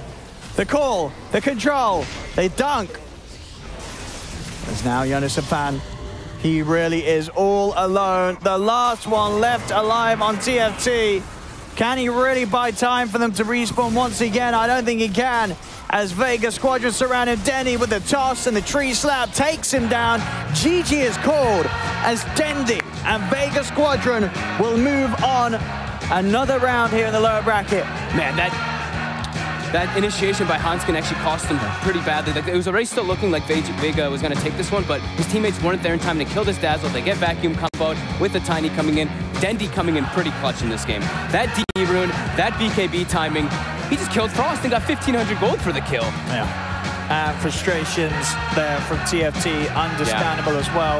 The call, the control, they dunk. There's now Jonas Fan. He really is all alone. The last one left alive on TFT. Can he really buy time for them to respawn once again? I don't think he can. As Vega Squadron surrounded Denny with the toss and the tree slap takes him down. GG is called as Dendy and Vega Squadron will move on. Another round here in the lower bracket. Man, that initiation by Hanskin actually cost him pretty badly. Like, it was already still looking like Vega was going to take this one, but his teammates weren't there in time to kill this Dazzle. They get Vacuum comboed with the Tiny coming in. Dendy coming in pretty clutch in this game. That DE rune, that BKB timing, he just killed Frost and got 1,500 gold for the kill. Yeah. Frustrations there from TFT, understandable as well.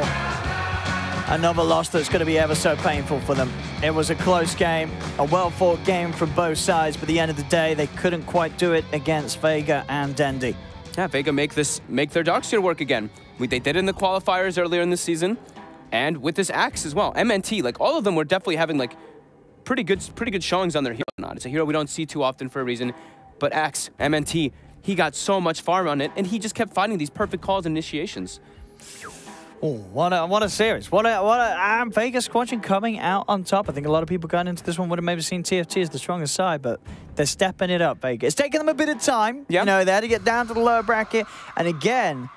Another loss that's going to be ever so painful for them. It was a close game, a well-fought game from both sides, but at the end of the day, they couldn't quite do it against Vega and Dendy. Yeah, Vega make their Darkseer work again. They did it in the qualifiers earlier in the season, and with this Axe as well. MNT, like all of them were definitely having like pretty good showings on their hero. It's a hero we don't see too often for a reason, but Axe, MNT, he got so much farm on it, and he just kept finding these perfect calls and initiations. Oh, what a series. What a Vega Squadron coming out on top. I think a lot of people going into this one would have maybe seen TFT as the strongest side, but they're stepping it up, Vega. It's taking them a bit of time. Yeah. You know, they had to get down to the lower bracket. And again,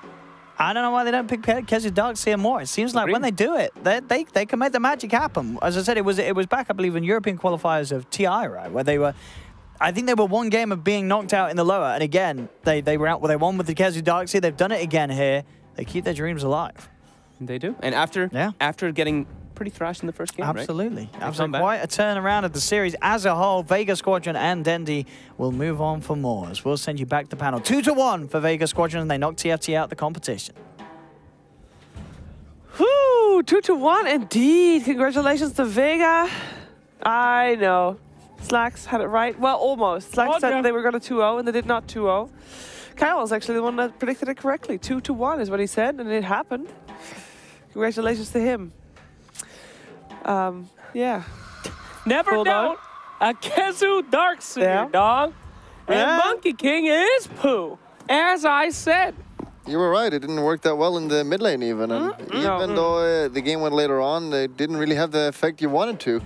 I don't know why they don't pick Kessie Darkseer more. It seems like when they do it, they can make the magic happen. As I said, it was back, I believe, in European qualifiers of TI, right? Where they were, I think they were one game of being knocked out in the lower. And again, they were out, well, they won with the Kessie Darkseer. They've done it again here. They keep their dreams alive. They do. And after getting pretty thrashed in the first game, absolutely. Right? Absolutely. Quite a turnaround of the series as a whole. Vega Squadron and Dendy will move on for more. As we'll send you back to panel. 2-1 for Vega Squadron, and they knock TFT out the competition. Whoo, 2-1 indeed. Congratulations to Vega. I know. Slacks had it right. Well, almost. Slacks said they were going to 2-0, and they did not 2-0. Kyle was actually the one that predicted it correctly. 2-1 is what he said, and it happened. Congratulations to him. Yeah. Never doubt a Kezu Darkseer, dog. And Monkey King is poo, as I said. You were right. It didn't work that well in the mid lane even. And even though the game went later on, it didn't really have the effect you wanted to.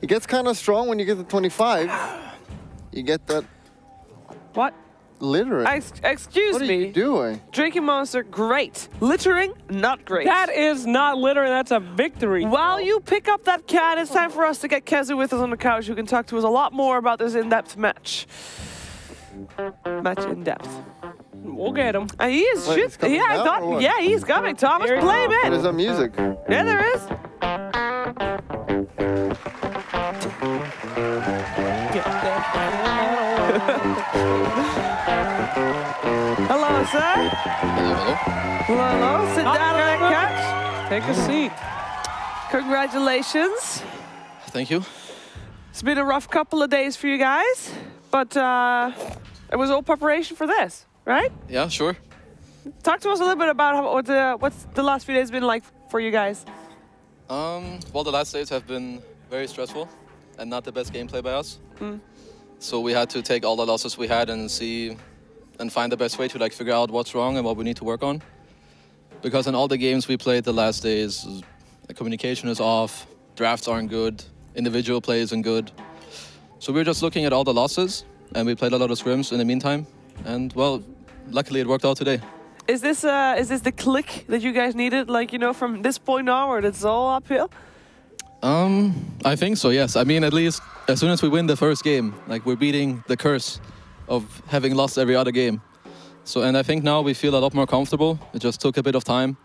It gets kind of strong when you get to 25. You get that... What? Littering. Excuse me. What are you doing? Drinking Monster, great. Littering, not great. That is not littering, that's a victory. While you pick up that cat, it's time for us to get Kezu with us on the couch, who can talk to us a lot more about this in-depth match. Match in-depth. We'll get him. He is shit. Yeah, I thought. Yeah, he's coming. Thomas, play him in. There's some music. Yeah, there is. Hello, sir. Hello. Hello. Sit down on that couch. Take a seat. Congratulations. Thank you. It's been a rough couple of days for you guys, but it was all preparation for this, right? Yeah, sure. Talk to us a little bit about what's the last few days been like for you guys. Well, the last days have been very stressful and not the best gameplay by us. So we had to take all the losses we had and see and find the best way to like figure out what's wrong and what we need to work on. Because in all the games we played the last days, the communication is off, drafts aren't good, individual play isn't good. So we were just looking at all the losses, and we played a lot of scrims in the meantime. And well, luckily it worked out today. Is this the click that you guys needed? Like, you know, from this point onward, it's all uphill? I think so, yes. I mean, at least as soon as we win the first game, like we're beating the curse of having lost every other game. So, and I think now we feel a lot more comfortable. It just took a bit of time.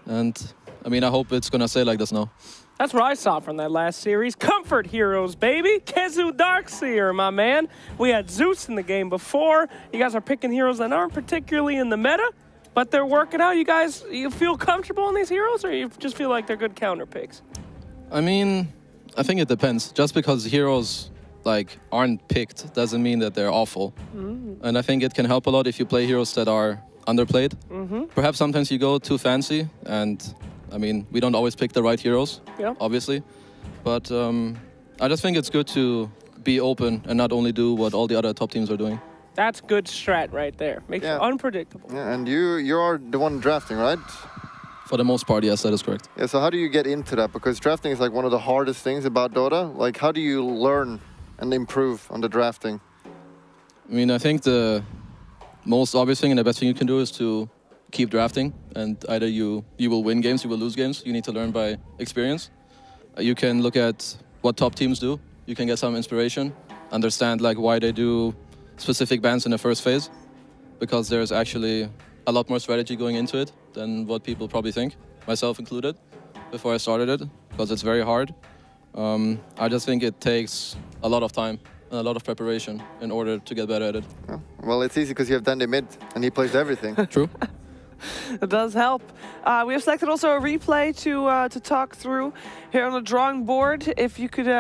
And I mean, I hope it's gonna stay like this now. That's what I saw from that last series. Comfort heroes, baby. Kezu Darkseer, my man. We had Zeus in the game before. You guys are picking heroes that aren't particularly in the meta, but they're working out. You guys, you feel comfortable in these heroes, or you just feel like they're good counter picks? I mean, I think it depends. Just because heroes like aren't picked doesn't mean that they're awful. And I think it can help a lot if you play heroes that are underplayed. Perhaps sometimes you go too fancy, and I mean, we don't always pick the right heroes, obviously. But I just think it's good to be open and not only do what all the other top teams are doing. That's good strat right there. Makes it unpredictable. Yeah, and you are the one drafting, right? For the most part, yes, that is correct. Yeah, so how do you get into that? Because drafting is like one of the hardest things about Dota. Like, how do you learn and improve on the drafting? I mean, I think the most obvious thing and the best thing you can do is to keep drafting, and either you will win games, you will lose games. You need to learn by experience. You can look at what top teams do. You can get some inspiration, understand like why they do specific bans in the first phase, because there's actually a lot more strategy going into it than what people probably think, myself included, before I started it, because it's very hard. I just think it takes a lot of time and a lot of preparation in order to get better at it. Yeah. Well, it's easy because you have Dandy mid, and he plays everything. True. It does help. We have selected also a replay to talk through here on the drawing board. If you could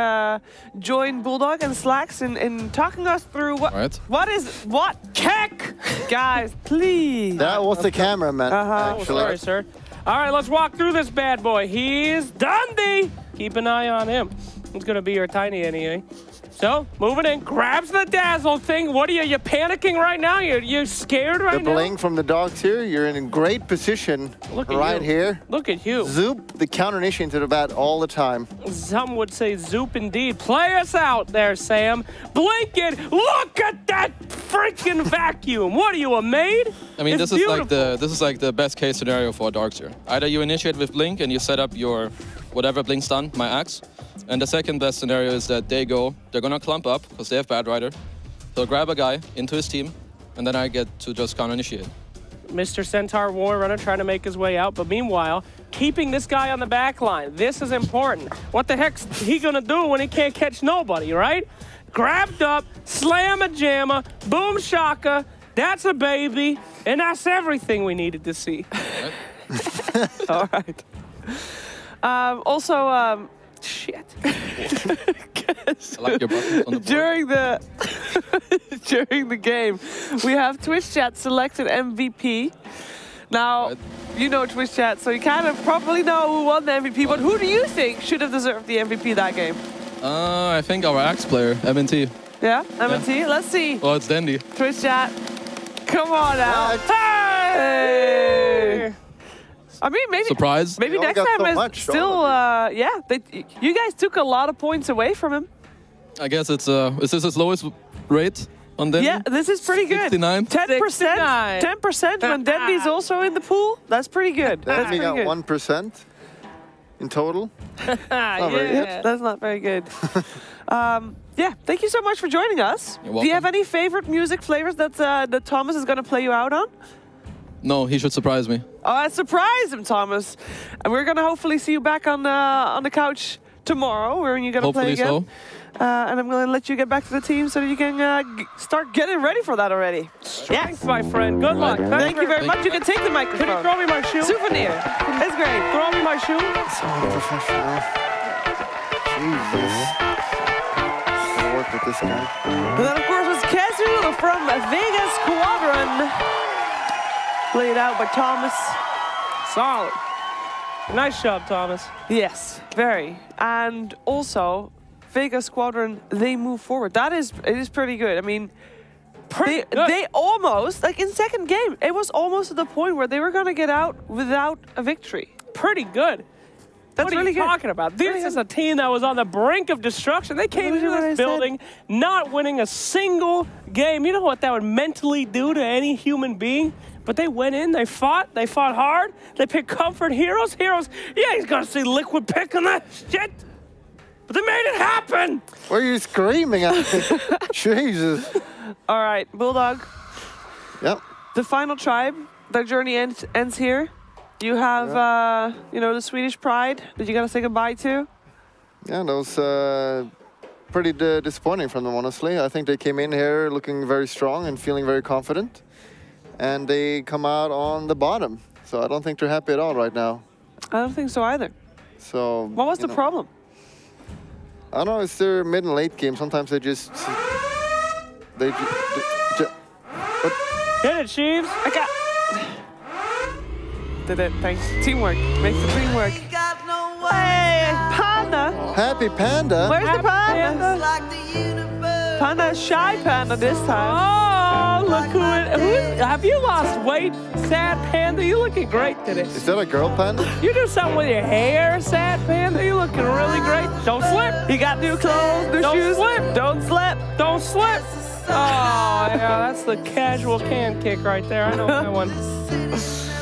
join Bulldog and Slacks in talking us through what Keck, guys, please. That was the cameraman. Oh, sorry, sir. All right, let's walk through this bad boy. He's Dundee. Keep an eye on him. He's gonna be your tiny anyway. So, moving in, grabs the dazzle thing. What are you panicking right now? You scared right now? The bling from the dogs here. You're in a great position right here. Look at you. Zoop the counter initiate into the bat all the time. Some would say zoop indeed. Play us out there, Sam. Blink it. Look at that freaking vacuum. What are you, a maid? I mean, it's this is like the best case scenario for Darkseer. Either you initiate with blink and you set up your whatever blink stun, my axe. And the second best scenario is that they're gonna clump up because they have Bad Rider. They'll grab a guy into his team, and then I get to just counter initiate. Mr. Centaur War Runner trying to make his way out, but meanwhile, keeping this guy on the back line. This is important. What the heck's he gonna do when he can't catch nobody, right? Grabbed up, slam a jammer, boom shaka, that's a baby, and that's everything we needed to see. All right. Shit. I like your buttons on the board. During the game, we have Twitch chat selected MVP. Now, you know Twitch chat, so you kind of probably know who won the MVP, but who do you think should have deserved the MVP that game? I think our axe player, MNT. Yeah, MNT? Yeah. Let's see. Well, it's Dandy. Twitch chat. Come on now. Hey! I mean, maybe surprise. Maybe next time is still, you guys took a lot of points away from him. I guess it's is this his lowest rate on Dandy? Yeah, this is pretty good. 69. 10%. 10% when Dandy's also in the pool. That's pretty good. That's we got 1% in total. That's not very good. Yeah, thank you so much for joining us. You're welcome. Do you have any favorite music flavors that Thomas is going to play you out on? No, he should surprise me. Oh, surprise him, Thomas. And we're going to hopefully see you back on the couch tomorrow when you're going to play again. Hopefully so. And I'm going to let you get back to the team so that you can start getting ready for that already. Thanks, my friend. Good luck. Thank you very much. You can take the microphone. Can you throw me my shoe? Souvenir. It's great. Throw me my shoe. So unprofessional. Jesus. Gonna work with this guy. And then, of course, was Kezu from Vega Squadron. Played out by Thomas. Solid. Nice job, Thomas. Yes, very. And also, Vega Squadron, they move forward. It is pretty good. I mean, they almost, like in second game, it was almost at the point where they were going to get out without a victory. Pretty good. That's what are really you talking about? This is a team that was on the brink of destruction. They came into this building not winning a single game. You know what that would mentally do to any human being? But they went in, they fought hard, they picked comfort heroes. Yeah, he's got to see Liquid picking that shit. But they made it happen. What are you screaming at me? Jesus. All right, Bulldog. Yep. The final tribe, their journey ends here. You have, you know, the Swedish pride that you got to say goodbye to. Yeah, that was pretty disappointing from them, honestly. I think they came in here looking very strong and feeling very confident. And they come out on the bottom. So I don't think they're happy at all right now. I don't think so either. So what was the problem? I don't know, it's their mid and late game. Sometimes they just... Get it, Sheaves. I got... Did it, thanks. Teamwork. Makes the dream work. Hey, Panda! Happy Panda! Where's the Panda? Panda, shy Panda this time. Oh, look who have you lost weight, Sad Panda? You looking great today. Is that a girl Panda? You do something with your hair, Sad Panda? You looking really great. Don't slip. You got new clothes, new shoes. Don't slip. Don't slip. Oh, yeah, that's the casual can kick right there. I know that one.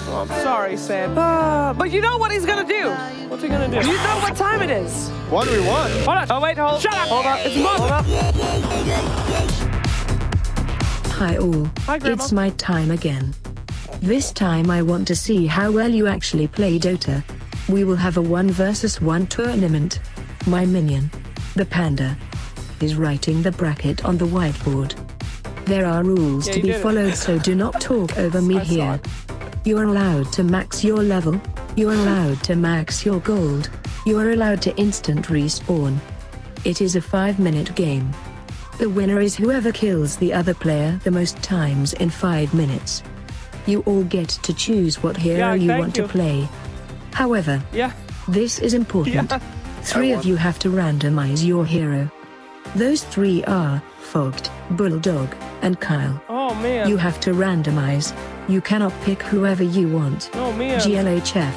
Oh, I'm sorry, Sad. But you know what he's gonna do? What's he gonna do? You know what time it is. 1v1. Hold on. Oh, wait, hold. Shut up. Hold up. It's hold up. Hi all. Hi, Grandma. It's my time again. This time I want to see how well you actually play Dota. We will have a 1 versus 1 tournament. My minion, the Panda, is writing the bracket on the whiteboard. There are rules to be followed, so do not talk over me here. You are allowed to max your level. You are allowed to max your gold. You are allowed to instant respawn. It is a 5-minute game. The winner is whoever kills the other player the most times in 5 minutes. You all get to choose what hero you want to play. However, this is important. 3 of you have to randomize your hero. Those 3 are Fogged, Bulldog, and Kyle. Oh man. You have to randomize. You cannot pick whoever you want. Oh man. GLHF.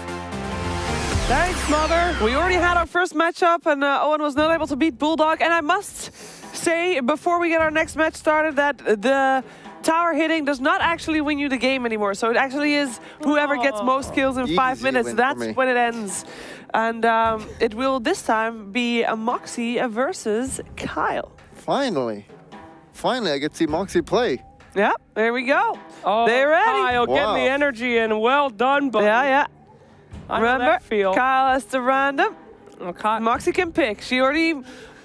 Thanks, Mother. We already had our first matchup, and Owen was not able to beat Bulldog. And I must say, before we get our next match started, that the tower hitting does not actually win you the game anymore. So it actually is whoever gets most kills in 5 minutes. That's when it ends. And it will this time be a Moxie versus Kyle. Finally. Finally, I get to see Moxie play. Yeah, there we go. Oh, they're ready. Kyle, getting the energy in. Well done, buddy. Yeah. I Remember, know that feel. Kyle has to random. Okay. Moxie can pick. She already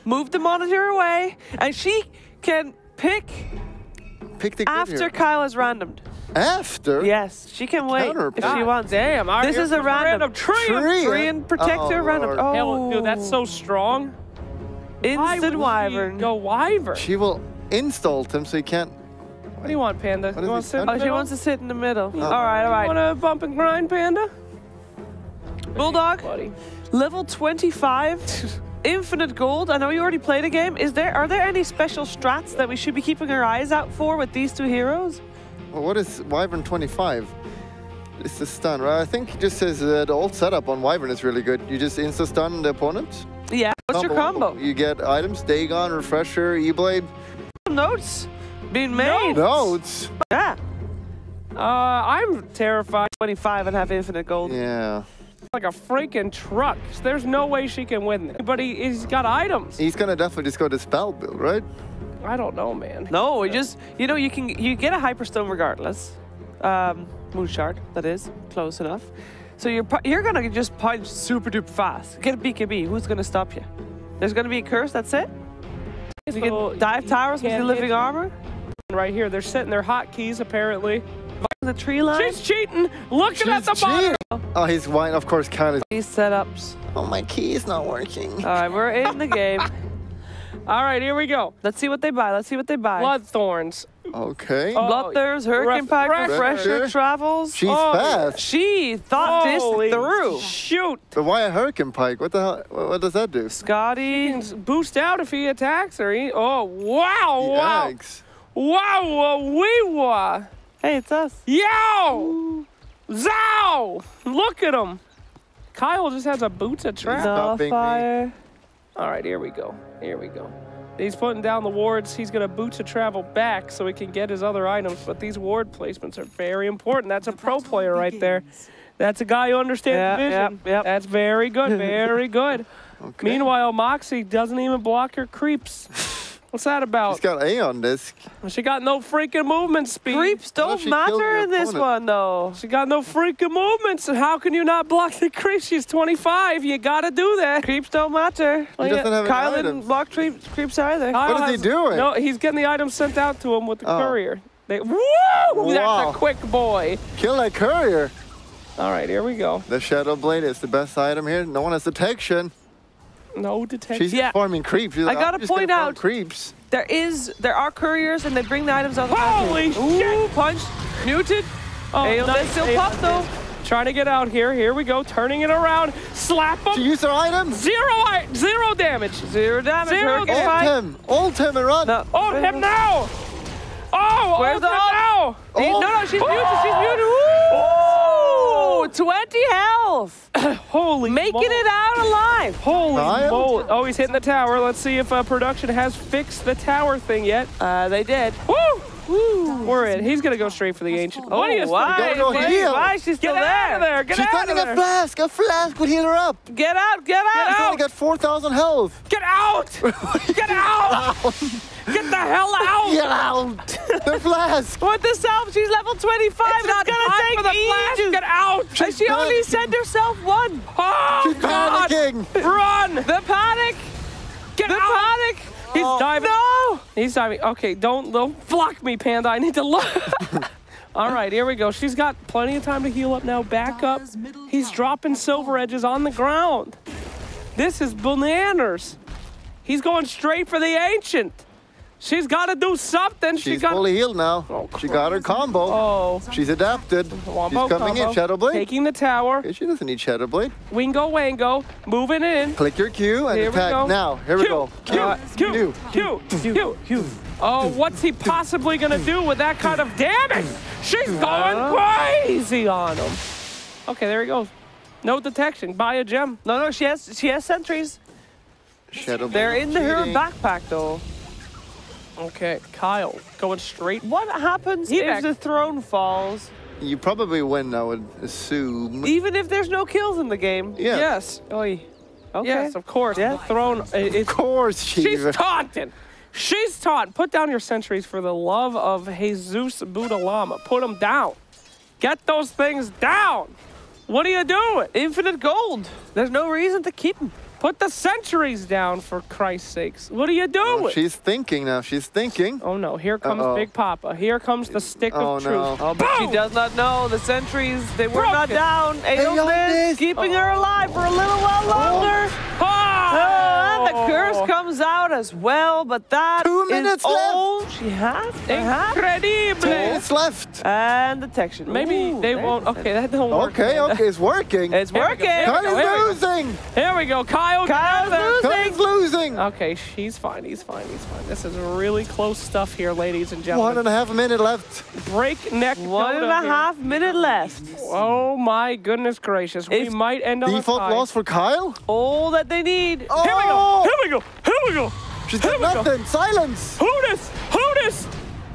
moved the monitor away, and she can pick the after Kyle is randomed. After? Yes, she can wait if she wants. Damn, this is a random. Treant Protector random. Oh, hell, dude, that's so strong. Instant Wyvern. Go Wyvern. She will install him so he can't. What do you want, Panda? You want to sit in the middle? She wants to sit in the middle. All right. You want to bump and grind, Panda? Bulldog, level 25, infinite gold. I know you already played a game. Are there any special strats that we should be keeping our eyes out for with these 2 heroes? Well, what is Wyvern 25? It's the stun, right? I think it just says the old setup on Wyvern is really good. You just insta-stun the opponent. Yeah, what's your combo? You get items, Dagon, Refresher, E-Blade. Notes being made. Notes? Yeah. I'm terrified. 25 and have infinite gold. Yeah. Like a freaking truck. There's no way she can win. But he's got items. He's gonna definitely just go to spell build, right? I don't know, man. No, you know, you get a Hyperstone regardless. Moon Shard, that is close enough. So you're gonna just punch super duper fast. Get a BKB. Who's gonna stop you? There's gonna be a curse. That's it. You can dive towers with the living armor. Right here, they're setting their hotkeys apparently. The tree line. She's cheating. Looking at the bottom. Oh, he's white. Of course, Kyle is. These setups. Oh, my key is not working. All right, we're in the game. All right, here we go. Let's see what they buy. Bloodthorns. Okay. Bloodthirst, Hurricane Pike, Refresher, Travels. She's fast. She thought this through. Shoot. But why a Hurricane Pike? What the hell? What does that do? Scotty. He can boost out if he attacks her. Oh, wow. Yikes. Wow. Hey, it's us. Yo! Zow! Look at him. Kyle just has a boots of trap. Stopping me. Fire. All right, here we go. He's putting down the wards. He's going to boots of travel back so he can get his other items. But these ward placements are very important. That's a pro player right there. That's a guy who understands vision. Yep. That's very good. Very good. Okay. Meanwhile, Moxie doesn't even block her creeps. What's that about? She's got A on disc. She got no freaking movement speed. Creeps don't she killed matter your in this opponent. one, though. She got no freaking movements. So how can you not block the creep? She's 25. You got to do that. Creeps don't matter. He doesn't have Kyle any didn't items. block creeps either. Kyle What is he doing? No, he's getting the items sent out to him with the courier. Woo! Wow. That's a quick boy. Kill that courier. All right, here we go. The Shadow Blade is the best item here. No one has detection. No detection. She's farming creeps. She's I like, gotta I'm just point gonna farm out- creeps. There are couriers, and they bring the items out. Holy shit! Punch. Muted. Oh, They nice. still pop, though. Trying to get out here. Here we go. Turning it around. Slap him. She used her items. Zero damage. Zero damage. Zero Hurricane damage. Pike. Ult him and run. No. Oh, him now. Oh, Where's ult the him ult? now. No, she's muted. She's muted. Ooh, 20 health. Holy Making moly. it out alive. Holy Kyle? moly. Oh, he's hitting the tower. Let's see if production has fixed the tower thing yet. They did. Woo! We're in. He's going to go straight for the ancient. Oh, why? Go heal. Why is she still Get out of there? there. Get She's out sending of a there. flask. A flask would heal her up. Get out. Get out. She's out. only got 4,000 health. Get out. Get out. Get the hell out. Get out. The flask. What the self? She's level 25. It's not gonna time take for the flash. ages. Get out. And she only panicking. sent herself one. Oh, She's God. panicking. Run. The panic. Get The out. panic. He's diving. No. He's diving. Okay, don't block me, Panda. I need to look. All right, here we go. She's got plenty of time to heal up now. Back up. He's dropping silver edges on the ground. This is bananas. He's going straight for the ancient. She's got to do something. She's fully healed now. Oh, She got her combo. Oh, She's adapted. wombo She's coming combo. in. Shadow Blade. Taking the tower. Okay, she doesn't need Shadow Blade. Wingo wango. Moving in. Click your Q and Here we attack go. now. Here we go. Q. Oh, what's he possibly going to do with that kind of damage? She's going crazy on him. Okay, there he goes. No detection. Buy a gem. No, she has sentries. Shadow Blade. They're in her cheating. backpack though. Okay, Kyle going straight. What happens Evac. if the throne falls? You probably win, I would assume. Even if there's no kills in the game? Yeah. Yes. Oi. Okay. Yes, of course. Yeah. The throne. Of course, She's Shiva. taunting. She's taunting. Put down your sentries for the love of Jesus Buddha Lama. Put them down. Get those things down. What are you doing? Infinite gold. There's no reason to keep them. Put the sentries down, for Christ's sakes. What are you doing? Oh, she's thinking now. She's thinking. Oh no, here comes Uh-oh. Big Papa. Here comes the stick Oh, of no. truth. Oh, but she Boom! does not know. The sentries, they were not Broken. down. Aeolus keeping her alive for a little while longer. Oh! And the curse comes out as well, but that 2 is minutes all she has. Incredible! 2 minutes left. And detection. Maybe Ooh, they there. won't. Okay, that don't work. Okay, okay, it's working. It's Here we go. working. Here we Kyle go, here we go. is losing. Here we go. Kyle. Kyle's get out there. Kyle's losing. Okay, he's fine. He's fine. He's fine. This is really close stuff here, ladies and gentlemen. 1.5 minutes left. Breakneck. One and Dota a here. half minute left. Oh my goodness gracious. We If might end on a Default tie. loss for Kyle. All that they need. Oh, Here we go. Here we go. Here we go. she's Here got we go. nothing. Silence. Who this? Who this?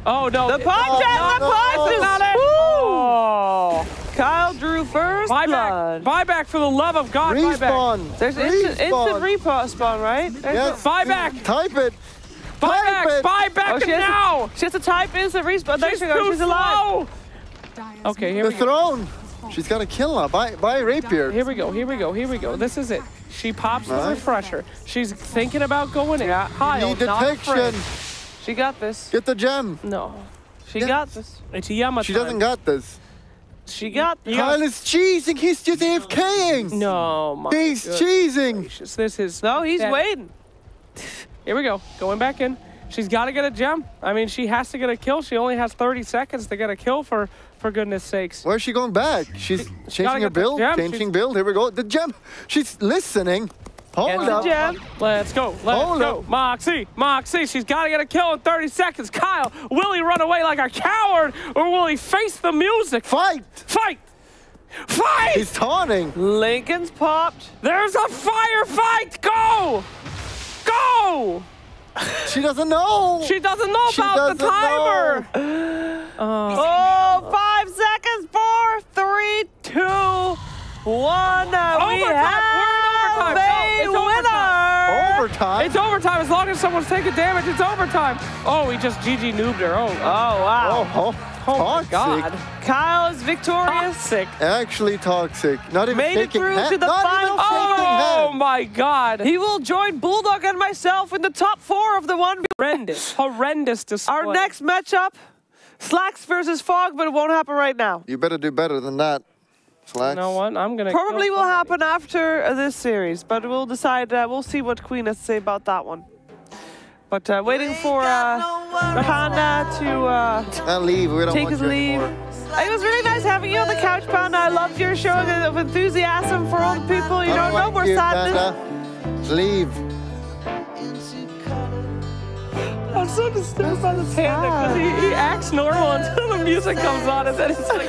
Oh no. The punch and the no. punch is Not it. Oh. Kyle drew first Buy blood. back. Buy back for the love of God. Buy back. Respawn. There's instant respawn, right? There's Yes. Buy back. Type it. Buy Type back. it. Buy back Oh, she has now. She has to type instant respawn. There She's she goes. too She's alive. slow. Okay, here The we go. throne. She's got to kill her. Buy rapier. Here we go. Here we go. Here we go. This is it. She pops the Nice. refresher. She's thinking about going in. Kyle, Need not detection. afraid. She got this. Get the gem. No. She got this. It's Yama She time. doesn't got this. She got this. Kyle is cheesing. He's just AFKing. No, my He's goodness cheesing. gracious. This is... No, he's that- waiting. Here we go. Going back in. She's got to get a gem. I mean, she has to get a kill. She only has 30 seconds to get a kill, for goodness sakes. Where's she going back? She's changing her build. Changing build. Here we go. The gem. She's listening. Hold up. Gem. Let's go. Let's go. Moxie. She's got to get a kill in 30 seconds. Kyle, will he run away like a coward, or will he face the music? Fight. Fight. He's taunting. Lincoln's popped. There's a firefight. Go. Go. She doesn't know. She doesn't know about the timer. Oh, 5 seconds. 4, 3, 2, 1. We have a winner. Overtime? It's overtime. As long as someone's taking damage, it's overtime. Oh, he just GG noobed her. Oh, wow. Oh my God. Kyle is victorious. Toxic. Actually toxic. Not even Made it shaking through hand. to the final Oh my God. He will join Bulldog and myself in the top 4 of the 1v1. Horrendous display. Our next matchup, Slacks versus Fog, but it won't happen right now. You better do better than that, Slacks. You know what? I'm gonna probably will happen after this series, but we'll decide. We'll see what Queen has to say about that one. But waiting for Panda to leave. We don't take want his you leave. anymore. It was really nice having you on the couch, Panda. I loved your showing of enthusiasm for all the people. You know, no more sadness. Panda. Leave. I'm so disturbed by the Panda because he acts normal until the music comes on, and then it's like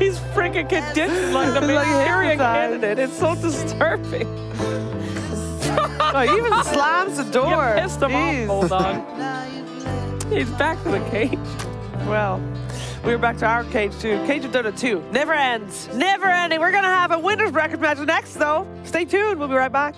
he's freaking conditioned like the Manchurian candidate. It's so disturbing. Oh, he even slams the door. You pissed him off, Bulldog. He's back to the cage. Well, we're back to our cage too. Cage of Dota 2. Never ends. Never ending. We're going to have a winner's bracket match next, though. Stay tuned. We'll be right back.